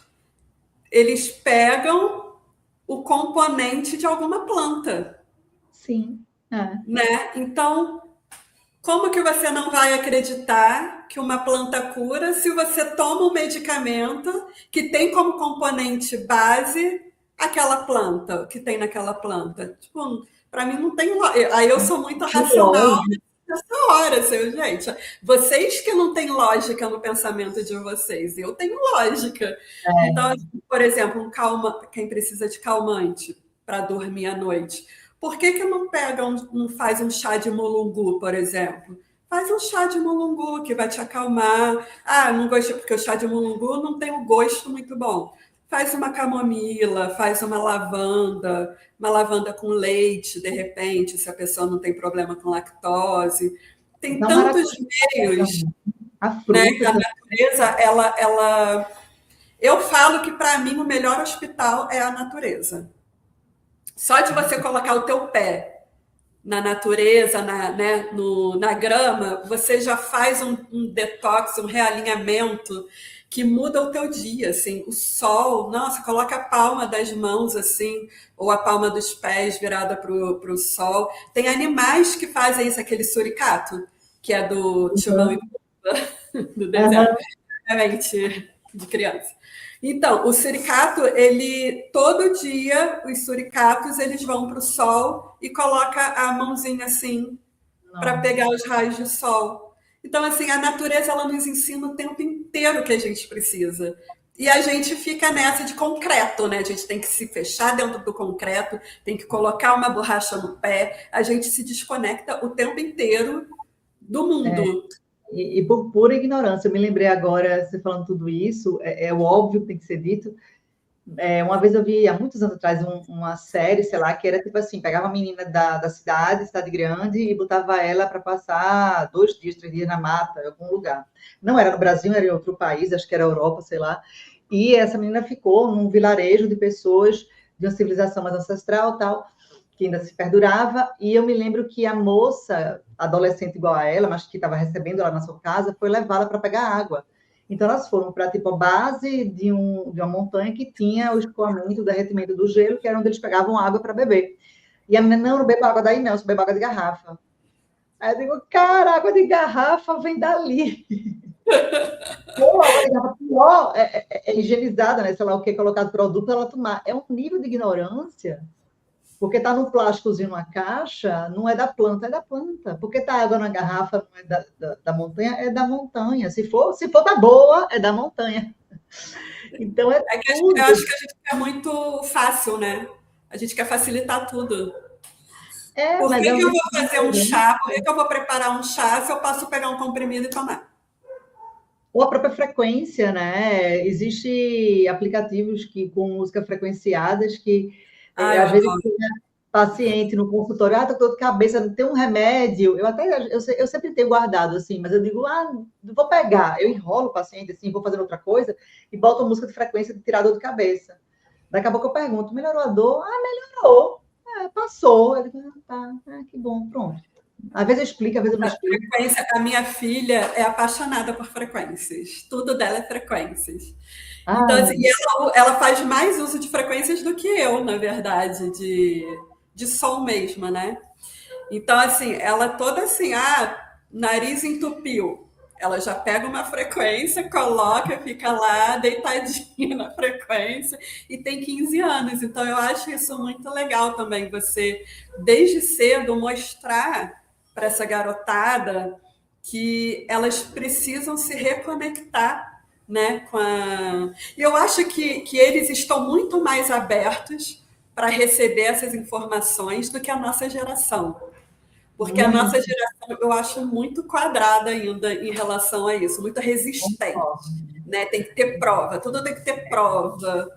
[SPEAKER 2] pegam o componente de alguma planta,
[SPEAKER 1] sim,
[SPEAKER 2] né? Então, como que você não vai acreditar que uma planta cura se você toma um medicamento que tem como componente base aquela planta, que tem naquela planta? Tipo, para mim não tem. Aí eu sou muito racional
[SPEAKER 1] lógico.
[SPEAKER 2] nessa hora, seu gente. Vocês que não têm lógica no pensamento de vocês, eu tenho lógica. Então, assim, por exemplo, quem precisa de calmante para dormir à noite. Por que não pega não faz um chá de mulungu, por exemplo? Faz um chá de mulungu que vai te acalmar. Não gosto, porque o chá de mulungu não tem um gosto muito bom. Faz uma camomila, faz uma lavanda com leite, de repente, se a pessoa não tem problema com lactose. Tem
[SPEAKER 1] Então,
[SPEAKER 2] tantos
[SPEAKER 1] maracujá
[SPEAKER 2] meios,
[SPEAKER 1] também. A
[SPEAKER 2] né, que
[SPEAKER 1] fruta
[SPEAKER 2] a
[SPEAKER 1] também.
[SPEAKER 2] natureza, eu falo que para mim o melhor hospital é a natureza. Só de você colocar o teu pé na natureza, né, na grama, você já faz um detox, um realinhamento que muda o teu dia, assim, o sol, nossa, coloca a palma das mãos, assim, ou a palma dos pés virada pro sol. Tem animais que fazem isso, aquele suricato, que é do Timão e
[SPEAKER 1] Uhum.
[SPEAKER 2] Pumba, do desenho,
[SPEAKER 1] Aham.
[SPEAKER 2] realmente, de criança. Então, o suricato, ele, todo dia, os suricatos, eles vão pro sol e coloca a mãozinha assim, para pegar
[SPEAKER 1] Nossa.
[SPEAKER 2] os raios de sol. Então, assim, a natureza ela nos ensina o tempo inteiro o que a gente precisa. E a gente fica nessa de concreto, né? A gente tem que se fechar dentro do concreto, tem que colocar uma borracha no pé, a gente se desconecta o tempo inteiro do mundo.
[SPEAKER 1] E por pura ignorância, eu me lembrei agora, você falando tudo isso, é o óbvio que tem que ser dito. Uma vez eu vi, há muitos anos atrás, uma série, sei lá, que era tipo assim, pegava uma menina da cidade grande, e botava ela para passar 2 dias, 3 dias na mata, em algum lugar. Não era no Brasil, era em outro país, acho que era Europa, sei lá. E essa menina ficou num vilarejo de pessoas de uma civilização mais ancestral, tal, que ainda se perdurava. E eu me lembro que a moça, adolescente igual a ela, mas que estava recebendo ela na sua casa, foi levá-la para pegar água. Então, elas foram para tipo, a base de uma montanha que tinha o escoamento, o derretimento do gelo, que era onde eles pegavam água para beber. E a menina, não bebo água daí, não, só bebo água de garrafa. Aí eu digo, cara, água de garrafa vem dali. Ou água de garrafa pior, é higienizada, né? Sei lá o que, colocado produto, ela tomar. É um nível de ignorância. Porque está no plásticozinho, numa caixa, não é da planta, é da planta. Porque está água na garrafa, não é da montanha, é da montanha. Se for da boa, é da montanha. Então é
[SPEAKER 2] É que eu
[SPEAKER 1] tudo.
[SPEAKER 2] acho que a gente quer muito fácil, né? A gente quer facilitar tudo. Por
[SPEAKER 1] Mas
[SPEAKER 2] que
[SPEAKER 1] é um
[SPEAKER 2] que eu
[SPEAKER 1] nível
[SPEAKER 2] vou
[SPEAKER 1] de
[SPEAKER 2] fazer um chá? Por que
[SPEAKER 1] ignorância.
[SPEAKER 2] que eu vou preparar um chá se eu posso pegar um comprimido e tomar?
[SPEAKER 1] Ou a própria frequência, né? Existe aplicativos que com música frequenciadas que
[SPEAKER 2] Ah, eu
[SPEAKER 1] às vezes
[SPEAKER 2] adoro.
[SPEAKER 1] paciente no consultório, tô com dor de cabeça, não tem um remédio. Eu sempre tenho guardado assim, mas eu digo, vou pegar, eu enrolo o paciente assim, vou fazer outra coisa e boto a música de frequência de tirar dor de cabeça. Daqui a pouco eu pergunto, melhorou a dor? Melhorou. Passou. Eu digo, tá, que bom, pronto. Às vezes eu explico, às vezes eu não explico.
[SPEAKER 2] Frequência, a minha filha é apaixonada por frequências. Tudo dela é frequências. Então, assim,
[SPEAKER 1] Ai,
[SPEAKER 2] ela faz mais uso de frequências do que eu, na verdade, de som mesmo, né? Então, assim, ela toda assim, nariz entupiu. Ela já pega uma frequência, coloca, fica lá deitadinha na frequência e tem 15 anos. Então, eu acho isso muito legal também, você, desde cedo, mostrar para essa garotada que elas precisam se reconectar, né, com a... E eu acho que eles estão muito mais abertos para receber essas informações do que a nossa geração. Porque a nossa
[SPEAKER 1] muito.
[SPEAKER 2] geração, eu acho muito quadrada ainda em relação a isso, muito resistente, né? Tem que ter prova, tudo tem que ter prova.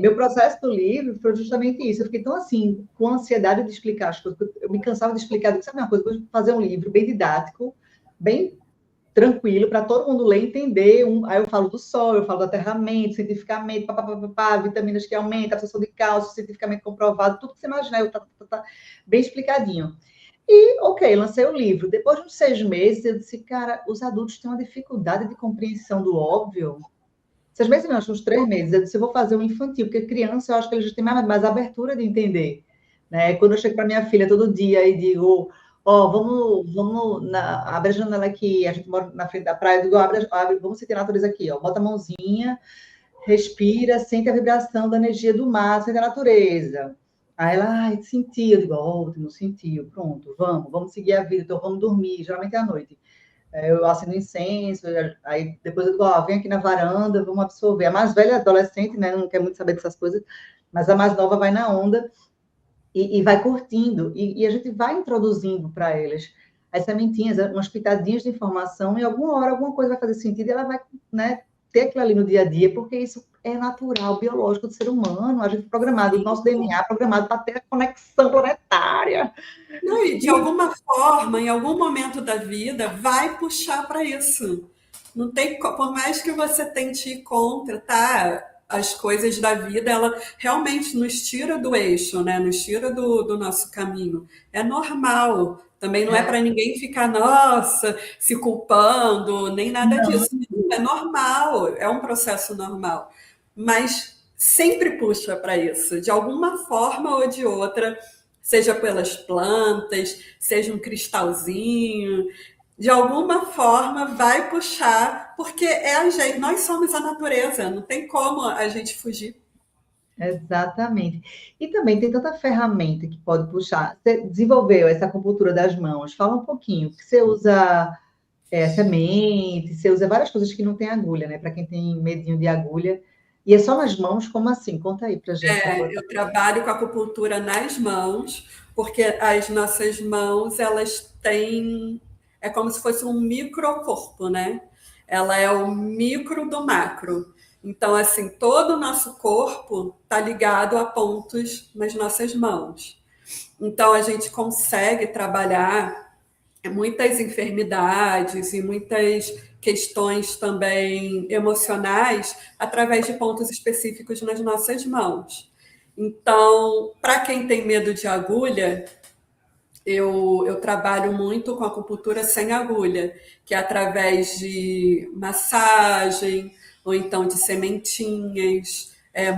[SPEAKER 1] Meu processo do livro foi justamente isso. Eu fiquei tão assim, com ansiedade de explicar as coisas, eu me cansava de explicar. Eu disse, sabe uma coisa, vou fazer um livro bem didático, bem tranquilo, para todo mundo ler e entender. Aí eu falo do sol, eu falo do aterramento, cientificamente, vitaminas que aumentam, a absorção de cálcio, cientificamente comprovado, tudo que você imaginar, bem explicadinho. E, ok, lancei o livro. Depois de uns 6 meses, eu disse, cara, os adultos têm uma dificuldade de compreensão do óbvio. 6 meses não, acho que uns 3 meses. Eu disse, eu vou fazer um infantil, porque criança eu acho que eles já têm mais abertura de entender. Né? Quando eu chego para minha filha todo dia e digo, vamos abre a janela aqui, a gente mora na frente da praia, eu digo, abre, vamos sentir a natureza aqui, ó. Bota a mãozinha, respira, sente a vibração da energia do mar, sente a natureza. Aí ela, senti, eu digo, ótimo, sentiu, pronto, vamos seguir a vida, então vamos dormir, geralmente é à noite. Eu acendo incenso, aí depois eu digo, vem aqui na varanda, vamos absorver. A mais velha é adolescente, né, não quer muito saber dessas coisas, mas a mais nova vai na onda e vai curtindo, e a gente vai introduzindo para elas as sementinhas, umas pitadinhas de informação, e alguma hora alguma coisa vai fazer sentido, e ela vai, né, ter aquilo ali no dia a dia, porque isso é natural, biológico do ser humano, a gente é programado, o nosso DNA é programado para ter a conexão planetária.
[SPEAKER 2] Não, e de
[SPEAKER 1] E
[SPEAKER 2] alguma forma, em algum momento da vida, vai puxar para isso. Não tem, por mais que você tente ir contra, tá? as coisas da vida, ela realmente nos tira do eixo, né? Nos tira do nosso caminho. É normal. Também não é
[SPEAKER 1] É,
[SPEAKER 2] para ninguém ficar, nossa, se culpando, nem nada
[SPEAKER 1] não,
[SPEAKER 2] disso. É normal, é um processo normal. Mas sempre puxa para isso, de alguma forma ou de outra, seja pelas plantas, seja um cristalzinho, de alguma forma vai puxar, porque é a gente, nós somos a natureza, não tem como a gente fugir.
[SPEAKER 1] exatamente. E também tem tanta ferramenta que pode puxar. Você desenvolveu essa acupuntura das mãos. Fala um pouquinho. Que você usa semente, você usa várias coisas que não tem agulha, né? Para quem tem medinho de agulha. E é só nas mãos? Como assim? Conta aí pra gente essa coisa.
[SPEAKER 2] Eu trabalho com a acupuntura nas mãos, porque as nossas mãos, elas têm, é como se fosse um microcorpo, né? Ela é o micro do macro. Então, assim, todo o nosso corpo está ligado a pontos nas nossas mãos. Então, a gente consegue trabalhar muitas enfermidades e muitas questões também emocionais através de pontos específicos nas nossas mãos. Então, para quem tem medo de agulha, eu trabalho muito com acupuntura sem agulha, que é através de massagem, ou então de sementinhas,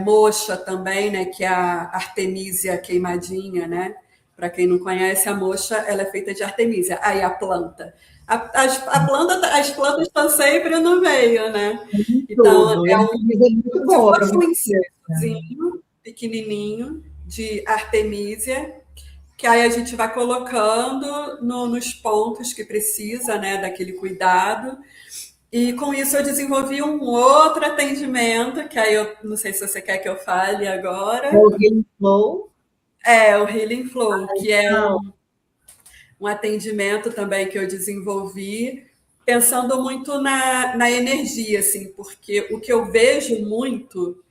[SPEAKER 2] moxa também, né, que é a artemisia queimadinha, né? Para quem não conhece, a moxa ela é feita de artemisia. Aí a planta. As plantas estão sempre no meio, né? Então,
[SPEAKER 1] Tudo. E
[SPEAKER 2] é
[SPEAKER 1] a camisa é muito
[SPEAKER 2] como se
[SPEAKER 1] boa para
[SPEAKER 2] fosse um
[SPEAKER 1] muita coisa.
[SPEAKER 2] incisozinho pequenininho de artemisia que aí a gente vai colocando nos pontos que precisa, né, daquele cuidado. E com isso eu desenvolvi um outro atendimento, que aí eu não sei se você quer que eu fale
[SPEAKER 1] É
[SPEAKER 2] agora.
[SPEAKER 1] o Healing Flow.
[SPEAKER 2] É o Healing Flow, que é
[SPEAKER 1] Não,
[SPEAKER 2] um atendimento também que eu desenvolvi pensando muito na energia, assim, porque o que eu vejo muito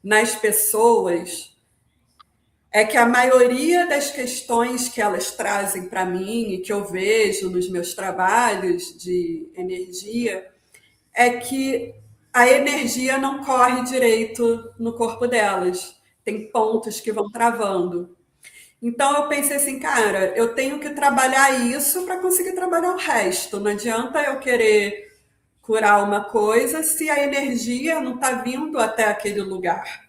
[SPEAKER 2] nas pessoas é que a maioria das questões que elas trazem para mim e que eu vejo nos meus trabalhos de energia é que a energia não corre direito no corpo delas. Tem pontos que vão travando. Então eu pensei assim, cara, eu tenho que trabalhar isso para conseguir trabalhar o resto. Não adianta eu querer curar uma coisa se a energia não está vindo até aquele lugar,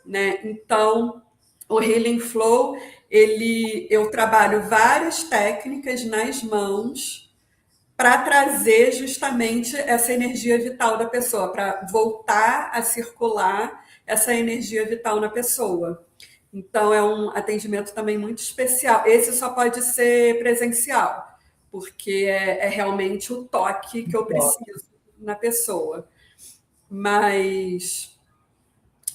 [SPEAKER 2] né? Então, o Healing Flow, eu trabalho várias técnicas nas mãos para trazer justamente essa energia vital da pessoa, para voltar a circular essa energia vital na pessoa. Então, é um atendimento também muito especial. Esse só pode ser presencial, porque é realmente o toque que eu preciso na pessoa. Mas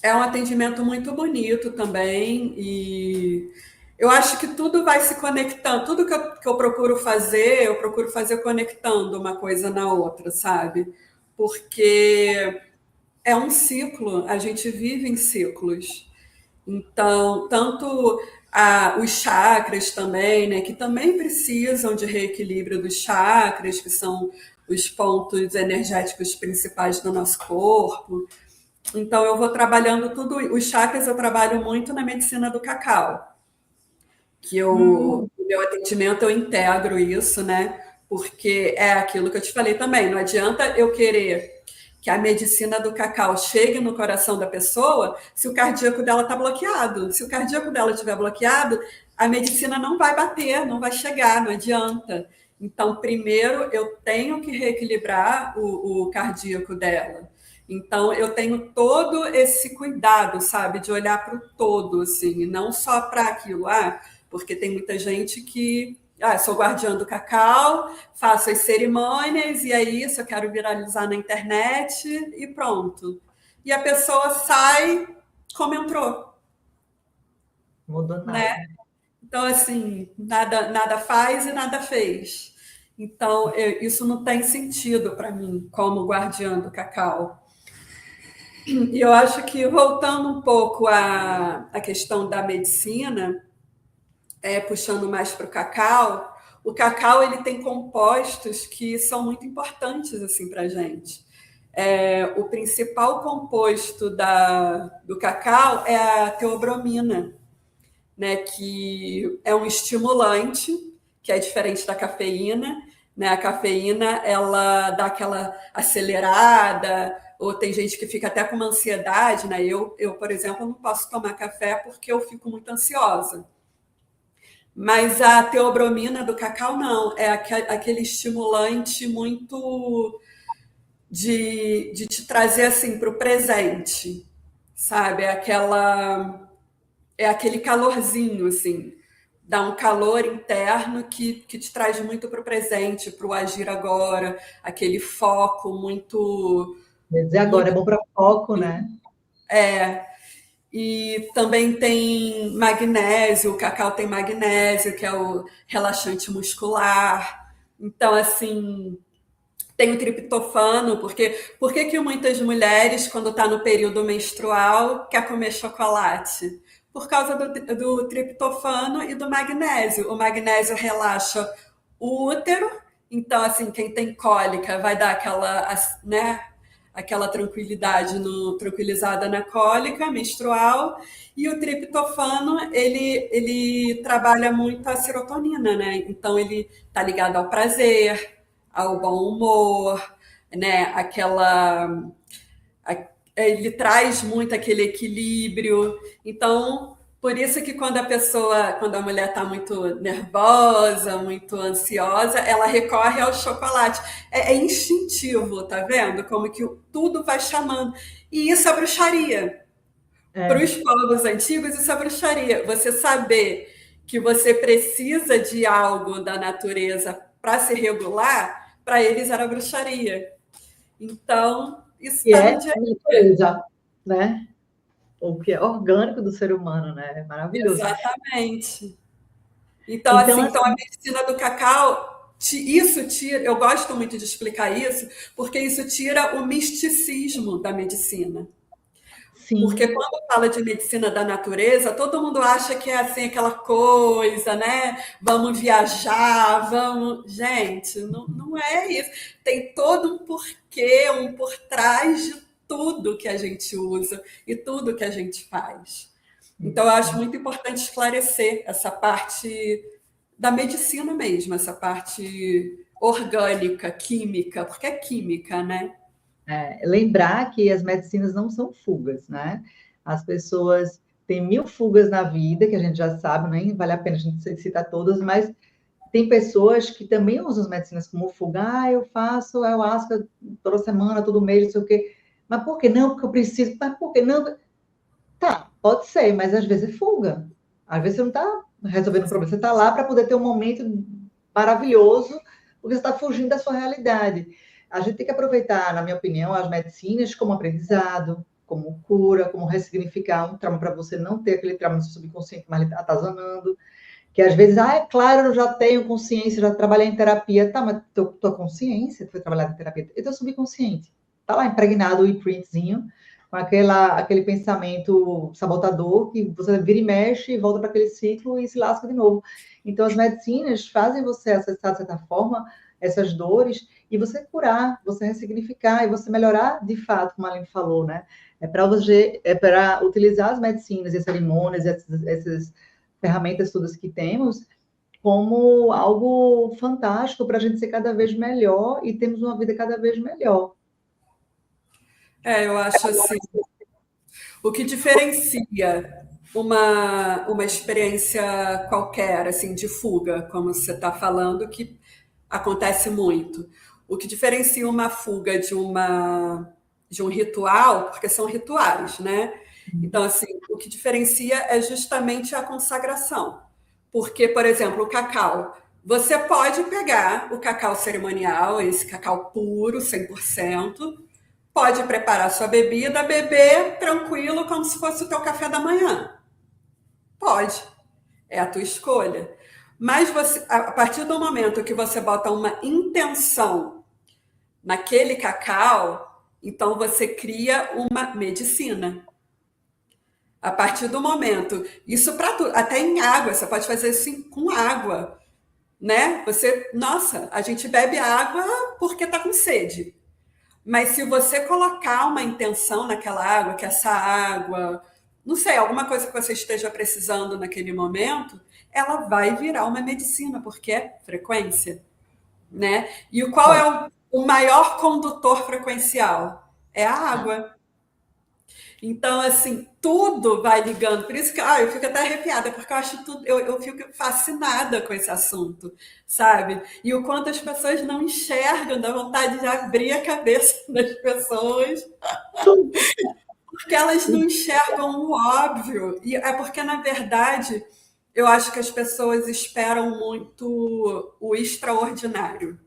[SPEAKER 2] é um atendimento muito bonito também e eu acho que tudo vai se conectando, tudo que eu eu procuro fazer conectando uma coisa na outra, sabe? Porque é um ciclo, a gente vive em ciclos. Então, tanto os chakras também, né, que também precisam de reequilíbrio dos chakras, que são os pontos energéticos principais do nosso corpo. Então, eu vou trabalhando tudo. Os chakras eu trabalho muito na medicina do cacau, que o meu atendimento eu integro isso, né? Porque é aquilo que eu te falei também. Não adianta eu querer que a medicina do cacau chegue no coração da pessoa se o cardíaco dela está bloqueado. Se o cardíaco dela estiver bloqueado, a medicina não vai bater, não vai chegar, não adianta. Então, primeiro eu tenho que reequilibrar o cardíaco dela. Então, eu tenho todo esse cuidado, sabe, de olhar para o todo, assim, e não só para aquilo. Porque tem muita gente que, sou guardiã do cacau, faço as cerimônias e é isso, eu quero viralizar na internet e pronto. E a pessoa sai como entrou,
[SPEAKER 1] mudou
[SPEAKER 2] né?
[SPEAKER 1] nada.
[SPEAKER 2] Então, assim, nada faz e nada fez. Então, isso não tem sentido para mim, como guardiã do cacau. E eu acho que, voltando um pouco à questão da medicina, puxando mais para o cacau ele tem compostos que são muito importantes assim para a gente. O principal composto do cacau é a teobromina, né, que é um estimulante, que é diferente da cafeína. Né? A cafeína, ela dá aquela acelerada, ou tem gente que fica até com uma ansiedade. Né? Por exemplo, não posso tomar café porque eu fico muito ansiosa. Mas a teobromina do cacau não, é aquele estimulante muito de te trazer assim para o presente, sabe? É aquele calorzinho, assim, dá um calor interno que te traz muito para o presente, para o agir agora, aquele foco muito,
[SPEAKER 1] Quer dizer, agora é
[SPEAKER 2] muito.
[SPEAKER 1] bom para foco, né?
[SPEAKER 2] É, e também tem magnésio, o cacau tem magnésio, que é o relaxante muscular. Então, assim, tem o triptofano, porque por que muitas mulheres, quando está no período menstrual, quer comer chocolate? Por causa do triptofano e do magnésio. O magnésio relaxa o útero, então, assim, quem tem cólica vai dar né, aquela tranquilidade, tranquilizada na cólica menstrual. E o triptofano, ele trabalha muito a serotonina, né? Então, ele tá ligado ao prazer, ao bom humor, né? Ele traz muito aquele equilíbrio. Então, por isso que quando a mulher está muito nervosa, muito ansiosa, ela recorre ao chocolate. É instintivo, tá vendo? Como que tudo vai chamando. E isso é bruxaria. Para
[SPEAKER 1] É,
[SPEAKER 2] os povos antigos, isso é bruxaria. Você saber que você precisa de algo da natureza para se regular, para eles era bruxaria. Então, isso
[SPEAKER 1] que
[SPEAKER 2] está no
[SPEAKER 1] é
[SPEAKER 2] dia
[SPEAKER 1] a
[SPEAKER 2] a dia.
[SPEAKER 1] natureza, né? O que é orgânico do ser humano, né? É maravilhoso.
[SPEAKER 2] Exatamente. Então,
[SPEAKER 1] Então,
[SPEAKER 2] assim, então a
[SPEAKER 1] assim,
[SPEAKER 2] medicina do cacau, isso tira, eu gosto muito de explicar isso, porque isso tira o misticismo da medicina. Porque
[SPEAKER 1] sim,
[SPEAKER 2] quando fala de medicina da natureza, todo mundo acha que é assim aquela coisa, né? Vamos viajar, vamos. Gente, não é isso. Tem todo um porquê, um por trás de tudo que a gente usa e tudo que a gente faz. Então, eu acho muito importante esclarecer essa parte da medicina mesmo, essa parte orgânica, química, porque é química, né?
[SPEAKER 1] lembrar que as medicinas não são fugas, né? As pessoas têm mil fugas na vida, que a gente já sabe, nem vale a pena a gente citar todas, mas tem pessoas que também usam as medicinas como fuga. Ah, eu faço ayahuasca toda semana, todo mês, não sei o quê. Mas por que não? Porque eu preciso. Mas por que não? Tá, pode ser, mas às vezes é fuga. Às vezes você não está resolvendo o problema, você está lá para poder ter um momento maravilhoso, porque você está fugindo da sua realidade. A gente tem que aproveitar, na minha opinião, as medicinas como aprendizado, como cura, como ressignificar um trauma para você não ter aquele trauma no seu subconsciente, mas ele atazanando. Que às vezes, é claro, eu já tenho consciência, já trabalhei em terapia. Tá, mas tua consciência foi trabalhada em terapia. E teu subconsciente? Tá lá impregnado o imprintzinho, com aquele pensamento sabotador que você vira e mexe, volta para aquele ciclo e se lasca de novo. Então, as medicinas fazem você acessar, de certa forma, essas dores e você curar, você ressignificar e você melhorar de fato, como a Aline falou, né? É para utilizar as medicinas e as cerimônias, essas ferramentas todas que temos, como algo fantástico para a gente ser cada vez melhor e termos uma vida cada vez melhor.
[SPEAKER 2] Eu acho assim, o que diferencia uma experiência qualquer, assim, de fuga, como você está falando, que acontece muito. O que diferencia uma fuga de um ritual, porque são rituais, né? Então, assim, o que diferencia é justamente a consagração. Porque, por exemplo, o cacau. Você pode pegar o cacau cerimonial, esse cacau puro, 100%, pode preparar sua bebida, beber tranquilo, como se fosse o teu café da manhã. Pode, é a tua escolha. Mas a partir do momento que você bota uma intenção naquele cacau, então você cria uma medicina. A partir do momento, isso para tudo, até em água, você pode fazer isso com água, né? Nossa, a gente bebe água porque está com sede. Mas se você colocar uma intenção naquela água, que essa água, não sei, alguma coisa que você esteja precisando naquele momento, ela vai virar uma medicina, porque é frequência, né? E qual
[SPEAKER 1] É,
[SPEAKER 2] é o maior condutor frequencial? É a água. Então, assim, tudo vai ligando. Por isso que eu fico até arrepiada, porque eu acho tudo, eu fico fascinada com esse assunto, sabe? E o quanto as pessoas não enxergam, dá vontade de abrir a cabeça das pessoas, porque elas não enxergam o óbvio. E é porque, na verdade, eu acho que as pessoas esperam muito o extraordinário,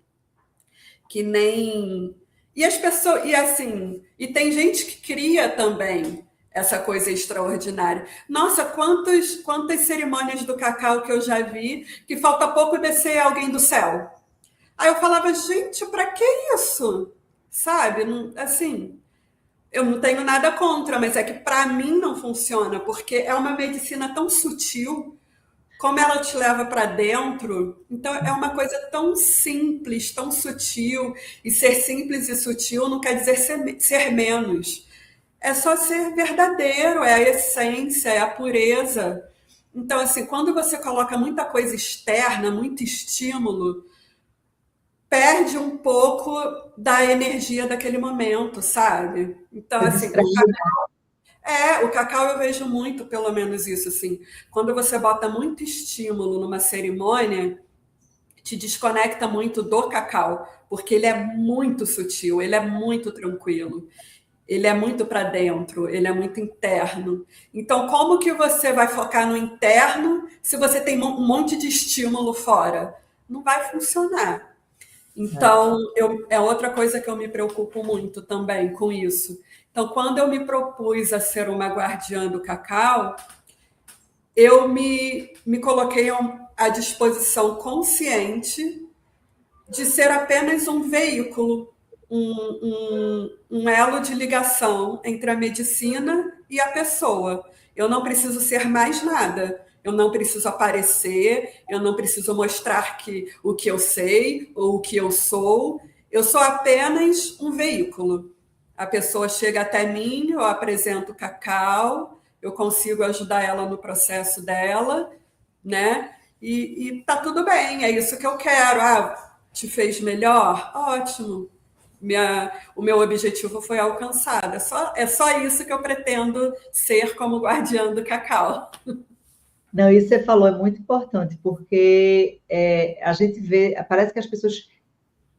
[SPEAKER 2] que nem. E as pessoas, e assim, e tem gente que cria também essa coisa extraordinária. Nossa, quantas cerimônias do cacau que eu já vi, que falta pouco descer alguém do céu. Aí eu falava, gente, para que isso? Sabe? Não, assim, eu não tenho nada contra, mas é que para mim não funciona, porque é uma medicina tão sutil, como ela te leva para dentro. Então é uma coisa tão simples, tão sutil, e ser simples e sutil não quer dizer ser menos. É só ser verdadeiro, é a essência, é a pureza. Então, assim, quando você coloca muita coisa externa, muito estímulo, perde um pouco da energia daquele momento, sabe? Então,
[SPEAKER 1] se
[SPEAKER 2] assim,
[SPEAKER 1] distrai.
[SPEAKER 2] o cacau eu vejo muito, pelo menos isso, assim. Quando você bota muito estímulo numa cerimônia, te desconecta muito do cacau, porque ele é muito sutil, ele é muito tranquilo, ele é muito para dentro, ele é muito interno. Então, como que você vai focar no interno se você tem um monte de estímulo fora? Não vai funcionar.
[SPEAKER 1] É.
[SPEAKER 2] Então, é outra coisa que eu me preocupo muito também com isso. Então, quando eu me propus a ser uma guardiã do cacau, eu me coloquei à disposição consciente de ser apenas um veículo, um elo de ligação entre a medicina e a pessoa. Eu não preciso ser mais nada. Eu não preciso aparecer, eu não preciso mostrar o que eu sei ou o que eu sou. Eu sou apenas um veículo. A pessoa chega até mim, eu apresento o cacau, eu consigo ajudar ela no processo dela, né? E tá tudo bem, é isso que eu quero. Ah, te fez melhor? Ótimo. O meu objetivo foi alcançado. É só isso que eu pretendo ser como guardiã do cacau.
[SPEAKER 1] Não, isso que você falou é muito importante, porque a gente vê, parece que as pessoas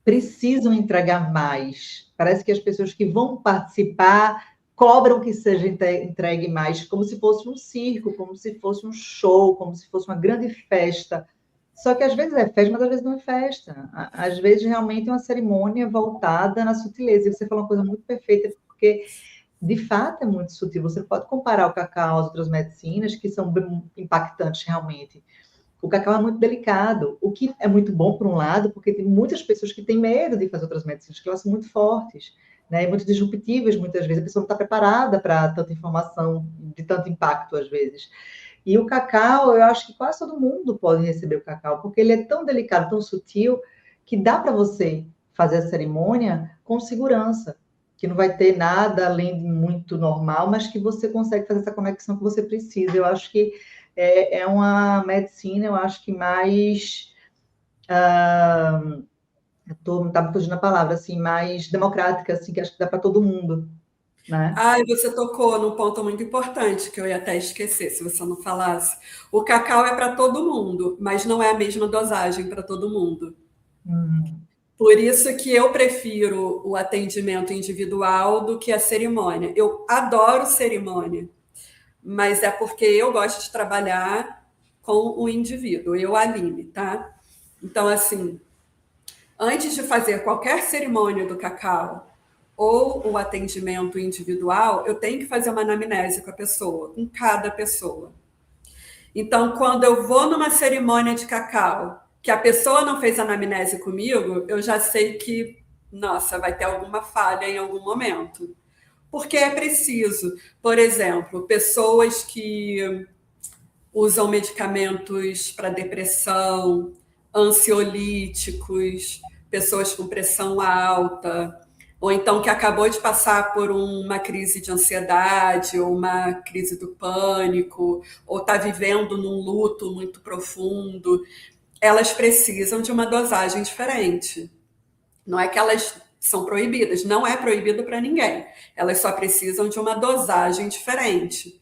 [SPEAKER 1] precisam entregar mais. Parece que as pessoas que vão participar cobram que seja entregue mais, como se fosse um circo, como se fosse um show, como se fosse uma grande festa. Só que às vezes é festa, mas às vezes não é festa. Às vezes realmente é uma cerimônia voltada na sutileza. E você falou uma coisa muito perfeita, porque de fato é muito sutil. Você pode comparar o cacau às outras medicinas, que são impactantes realmente. O cacau é muito delicado, o que é muito bom por um lado, porque tem muitas pessoas que têm medo de fazer outras medicinas, que elas são muito fortes, né, muito disruptivas muitas vezes. A pessoa não está preparada para tanta informação, de tanto impacto às vezes. E o cacau, eu acho que quase todo mundo pode receber o cacau, porque ele é tão delicado, tão sutil, que dá para você fazer a cerimônia com segurança, que não vai ter nada além de muito normal, mas que você consegue fazer essa conexão que você precisa. Eu acho que é uma medicina, eu acho que mais. Tá me fugindo a palavra, assim, mais democrática, assim, que acho que dá para todo mundo, né?
[SPEAKER 2] Ah, e você tocou num ponto muito importante que eu ia até esquecer se você não falasse. O cacau é para todo mundo, mas não é a mesma dosagem para todo mundo.
[SPEAKER 1] Hum,
[SPEAKER 2] Por isso que eu prefiro o atendimento individual do que a cerimônia. Eu adoro cerimônia, mas é porque eu gosto de trabalhar com o indivíduo, eu, Aline, tá? Então, assim, antes de fazer qualquer cerimônia do cacau ou o atendimento individual, eu tenho que fazer uma anamnese com a pessoa, com cada pessoa. Então, quando eu vou numa cerimônia de cacau, que a pessoa não fez anamnese comigo, eu já sei que, nossa, vai ter alguma falha em algum momento. Porque é preciso, por exemplo, pessoas que usam medicamentos para depressão, ansiolíticos, pessoas com pressão alta, ou então que acabou de passar por uma crise de ansiedade, ou uma crise do pânico, ou está vivendo num luto muito profundo, elas precisam de uma dosagem diferente. Não é que elas são proibidas, não é proibido para ninguém. Elas só precisam de uma dosagem diferente.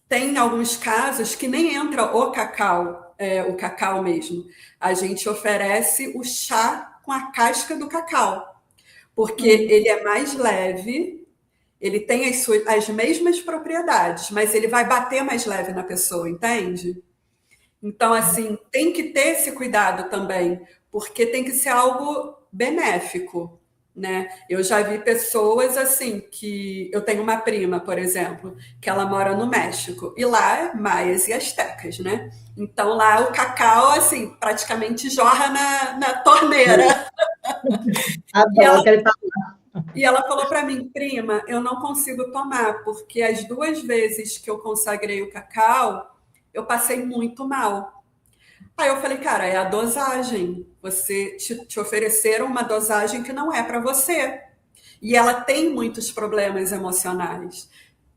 [SPEAKER 2] Tem alguns casos que nem entra o cacau mesmo. A gente oferece o chá com a casca do cacau, porque ele é mais leve, ele tem as mesmas propriedades, mas ele vai bater mais leve na pessoa, entende? Então, assim, tem que ter esse cuidado também, porque tem que ser algo benéfico, né? Eu já vi pessoas assim que eu tenho uma prima, por exemplo, que ela mora no México e lá é maias e astecas, né? Então lá o cacau assim praticamente jorra na torneira. E
[SPEAKER 1] Adoro,
[SPEAKER 2] ela,
[SPEAKER 1] quero falar.
[SPEAKER 2] e ela falou para mim, prima, eu não consigo tomar porque as 2 vezes que eu consagrei o cacau eu passei muito mal. Aí eu falei, cara, é a dosagem. Você te ofereceram uma dosagem que não é para você. E ela tem muitos problemas emocionais.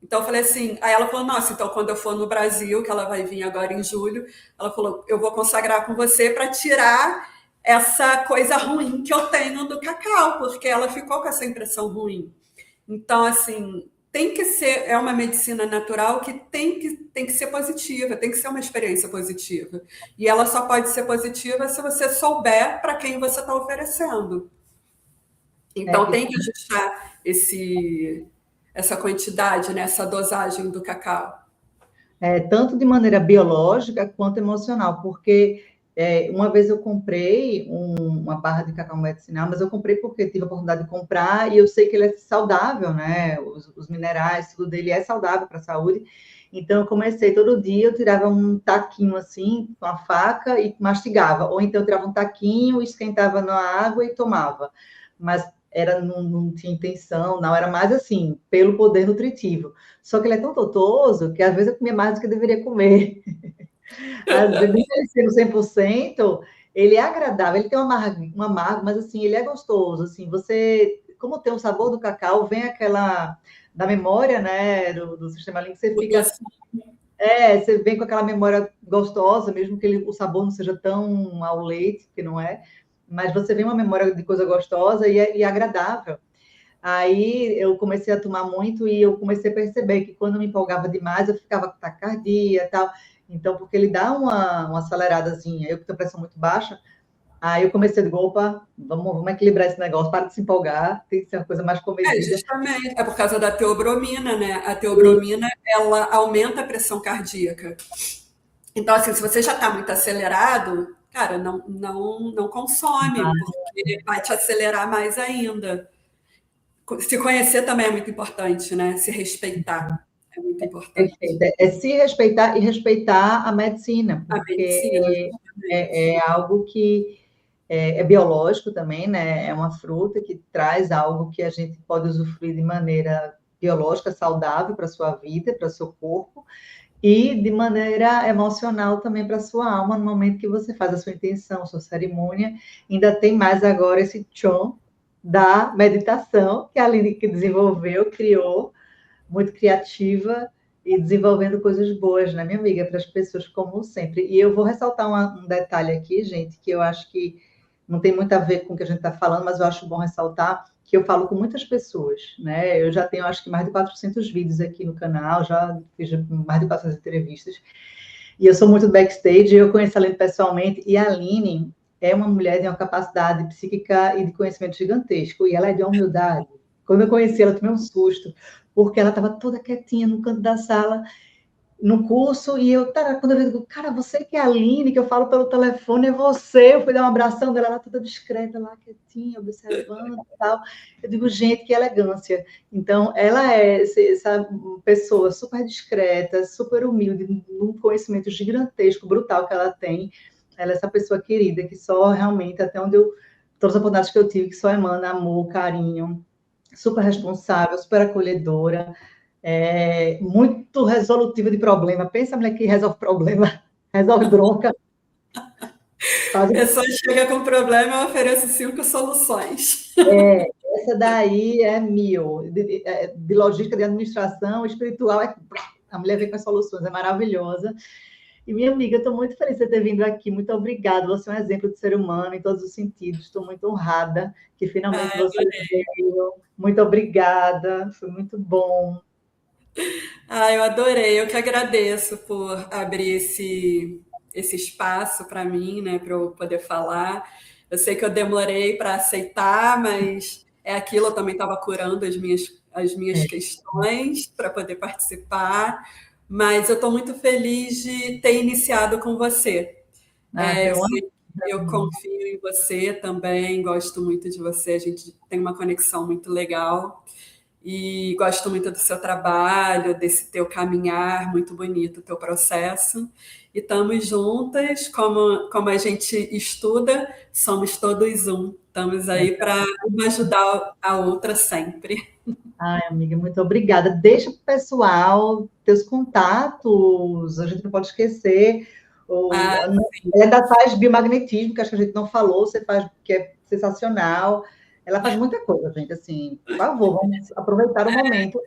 [SPEAKER 2] Então eu falei assim, aí ela falou, nossa, então quando eu for no Brasil, que ela vai vir agora em julho, ela falou, eu vou consagrar com você para tirar essa coisa ruim que eu tenho do cacau, porque ela ficou com essa impressão ruim. Então, assim, tem que ser, é uma medicina natural que tem que ser positiva, tem que ser uma experiência positiva. E ela só pode ser positiva se você souber para quem você está oferecendo. Então,
[SPEAKER 1] É,
[SPEAKER 2] tem que ajustar essa quantidade, né, essa dosagem do cacau.
[SPEAKER 1] tanto de maneira biológica quanto emocional, porque uma vez eu comprei uma barra de cacau medicinal, mas eu comprei porque tive a oportunidade de comprar e eu sei que ele é saudável, né? Os minerais, tudo dele é saudável para a saúde. Então, eu comecei todo dia, eu tirava um taquinho assim, com a faca e mastigava. Ou então, eu tirava um taquinho, esquentava na água e tomava. Mas não tinha intenção, não, era mais assim, pelo poder nutritivo. Só que ele é tão totoso que às vezes eu comia mais do que eu deveria comer. Às vezes, nem sendo 100%, ele é agradável, ele tem um amargo, mas assim, ele é gostoso. Assim, você, como tem o sabor do cacau, vem aquela da memória, né, do sistema límbico, você
[SPEAKER 2] O
[SPEAKER 1] fica,
[SPEAKER 2] doce.
[SPEAKER 1] você vem com aquela memória gostosa, mesmo que o sabor não seja tão ao leite, que não é, mas você vem uma memória de coisa gostosa e agradável. Aí eu comecei a tomar muito e eu comecei a perceber que quando eu me empolgava demais, eu ficava com taquicardia e tal. Então, porque ele dá uma aceleradazinha, eu que tenho pressão muito baixa, aí eu comecei a dizer, opa, vamos equilibrar esse negócio, para de se empolgar, tem que ser uma coisa mais comedida.
[SPEAKER 2] Justamente, é por causa da teobromina, né? A teobromina, ela aumenta a pressão cardíaca. Então, assim, se você já está muito acelerado, cara, não consome, porque vai te acelerar mais ainda. Se conhecer também é muito importante, né? Se respeitar é muito importante.
[SPEAKER 1] Perfeito. É se respeitar e respeitar a medicina,
[SPEAKER 2] A
[SPEAKER 1] porque
[SPEAKER 2] medicina,
[SPEAKER 1] é algo que é biológico também, né? É uma fruta que traz algo que a gente pode usufruir de maneira biológica, saudável para a sua vida, para o seu corpo, e de maneira emocional também para a sua alma, no momento que você faz a sua intenção, sua cerimônia. Ainda tem mais agora esse chon da meditação, que a Aline que desenvolveu, criou, muito criativa e desenvolvendo coisas boas, né, minha amiga, para as pessoas, como sempre. E eu vou ressaltar um detalhe aqui, gente, que eu acho que não tem muito a ver com o que a gente está falando, mas eu acho bom ressaltar que eu falo com muitas pessoas, né? Eu já tenho, acho que, mais de 400 vídeos aqui no canal, já fiz mais de 400 entrevistas, e eu sou muito do backstage, eu conheço a Aline pessoalmente, e a Aline é uma mulher de uma capacidade psíquica e de conhecimento gigantesco, e ela é de uma humildade. Quando eu conheci ela, eu tomei um susto, porque ela estava toda quietinha no canto da sala, no curso, e eu, quando eu digo, cara, você que é a Aline, que eu falo pelo telefone, é você. Eu fui dar um abração dela, ela toda discreta, lá quietinha, observando e tal. Eu digo, gente, que elegância. Então, ela é essa pessoa super discreta, super humilde, um conhecimento gigantesco, brutal que ela tem. Ela é essa pessoa querida, que só realmente, até onde todas as oportunidades que eu tive, que só emana amor, carinho, super responsável, super acolhedora, muito resolutiva de problema. Pensa a mulher que resolve problema, resolve bronca.
[SPEAKER 2] a pessoa chega com problema, eu ofereço 5 soluções.
[SPEAKER 1] Essa daí é mil, de logística de administração, espiritual, a mulher vem com as soluções, é maravilhosa. E minha amiga, estou muito feliz de ter vindo aqui, muito obrigada, você é um exemplo de ser humano em todos os sentidos, estou muito honrada que finalmente
[SPEAKER 2] Ah,
[SPEAKER 1] você veio, muito obrigada, foi muito bom.
[SPEAKER 2] eu adorei. Eu que agradeço por abrir esse espaço para mim, né, para eu poder falar. Eu sei que eu demorei para aceitar, mas é aquilo, eu também estava curando as minhas
[SPEAKER 1] É.
[SPEAKER 2] questões para poder participar. Mas eu estou muito feliz de ter iniciado com você.
[SPEAKER 1] Ah, foi
[SPEAKER 2] Eu
[SPEAKER 1] uma
[SPEAKER 2] sei
[SPEAKER 1] honra
[SPEAKER 2] que eu
[SPEAKER 1] para mim.
[SPEAKER 2] confio em você também, gosto muito de você, a gente tem uma conexão muito legal. E gosto muito do seu trabalho, desse teu caminhar, muito bonito o teu processo. E estamos juntas, como a gente estuda, somos todos um. Estamos aí para uma ajudar a outra sempre.
[SPEAKER 1] Ai, amiga, muito obrigada. Deixa para o pessoal teus contatos, a gente não pode esquecer.
[SPEAKER 2] Ah,
[SPEAKER 1] Ela ainda faz biomagnetismo, que acho que a gente não falou, você faz, que é sensacional. Ela faz muita coisa, gente. Assim, por favor, vamos aproveitar o momento.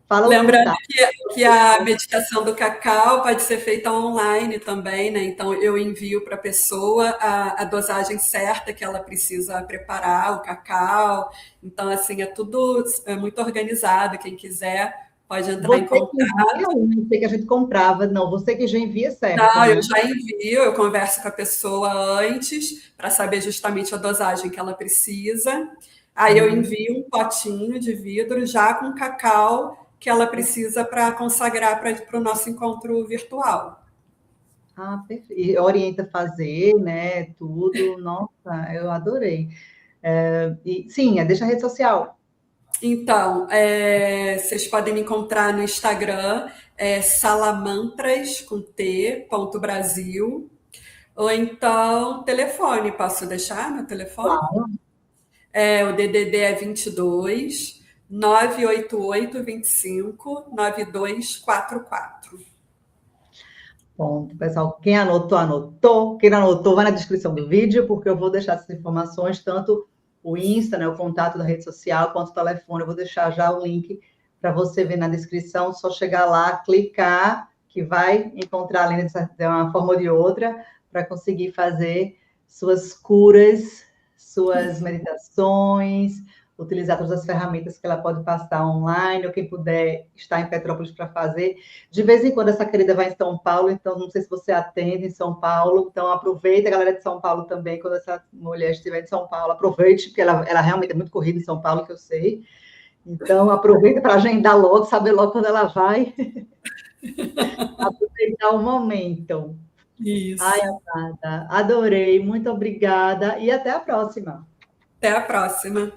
[SPEAKER 1] Fala o
[SPEAKER 2] lembrando
[SPEAKER 1] contato.
[SPEAKER 2] que a medicação do cacau pode ser feita online também, né? Então eu envio para a pessoa a dosagem certa que ela precisa preparar o cacau. Então, assim, é tudo muito organizado. Quem quiser pode entrar em
[SPEAKER 1] Você
[SPEAKER 2] contato.
[SPEAKER 1] que envia, não sei que a gente comprava, não. Você que já envia certo,
[SPEAKER 2] Não, eu
[SPEAKER 1] né?
[SPEAKER 2] já envio, eu converso com a pessoa antes para saber justamente a dosagem que ela precisa. Aí eu
[SPEAKER 1] Hum.
[SPEAKER 2] envio um potinho de vidro já com cacau que ela precisa para consagrar para o nosso encontro virtual.
[SPEAKER 1] Ah, perfeito. E orienta a fazer, né? Tudo. Nossa, eu adorei. E sim, deixa a rede social.
[SPEAKER 2] Então, vocês podem me encontrar no Instagram, salamantras, com T, ponto Brasil, ou então telefone, posso deixar meu telefone?
[SPEAKER 1] Claro.
[SPEAKER 2] O DDD é 22 988 25 9244.
[SPEAKER 1] Ponto, pessoal. Quem anotou, anotou. Quem não anotou, vai na descrição do vídeo, porque eu vou deixar essas informações, tanto o Insta, né, o contato da rede social, quanto o telefone. Eu vou deixar já o link para você ver na descrição. Só chegar lá, clicar, que vai encontrar ali de uma forma ou de outra, para conseguir fazer suas curas, suas meditações, utilizar todas as ferramentas que ela pode passar online, ou quem puder estar em Petrópolis para fazer. De vez em quando essa querida vai em São Paulo, então não sei se você atende em São Paulo, então aproveita a galera de São Paulo também, quando essa mulher estiver em São Paulo, aproveite, porque ela realmente é muito corrida em São Paulo, que eu sei. Então aproveita para agendar logo, saber logo quando ela vai, aproveitar o momento. Ai,
[SPEAKER 2] Isso.
[SPEAKER 1] amada, adorei, muito obrigada e até a próxima.
[SPEAKER 2] Até a próxima.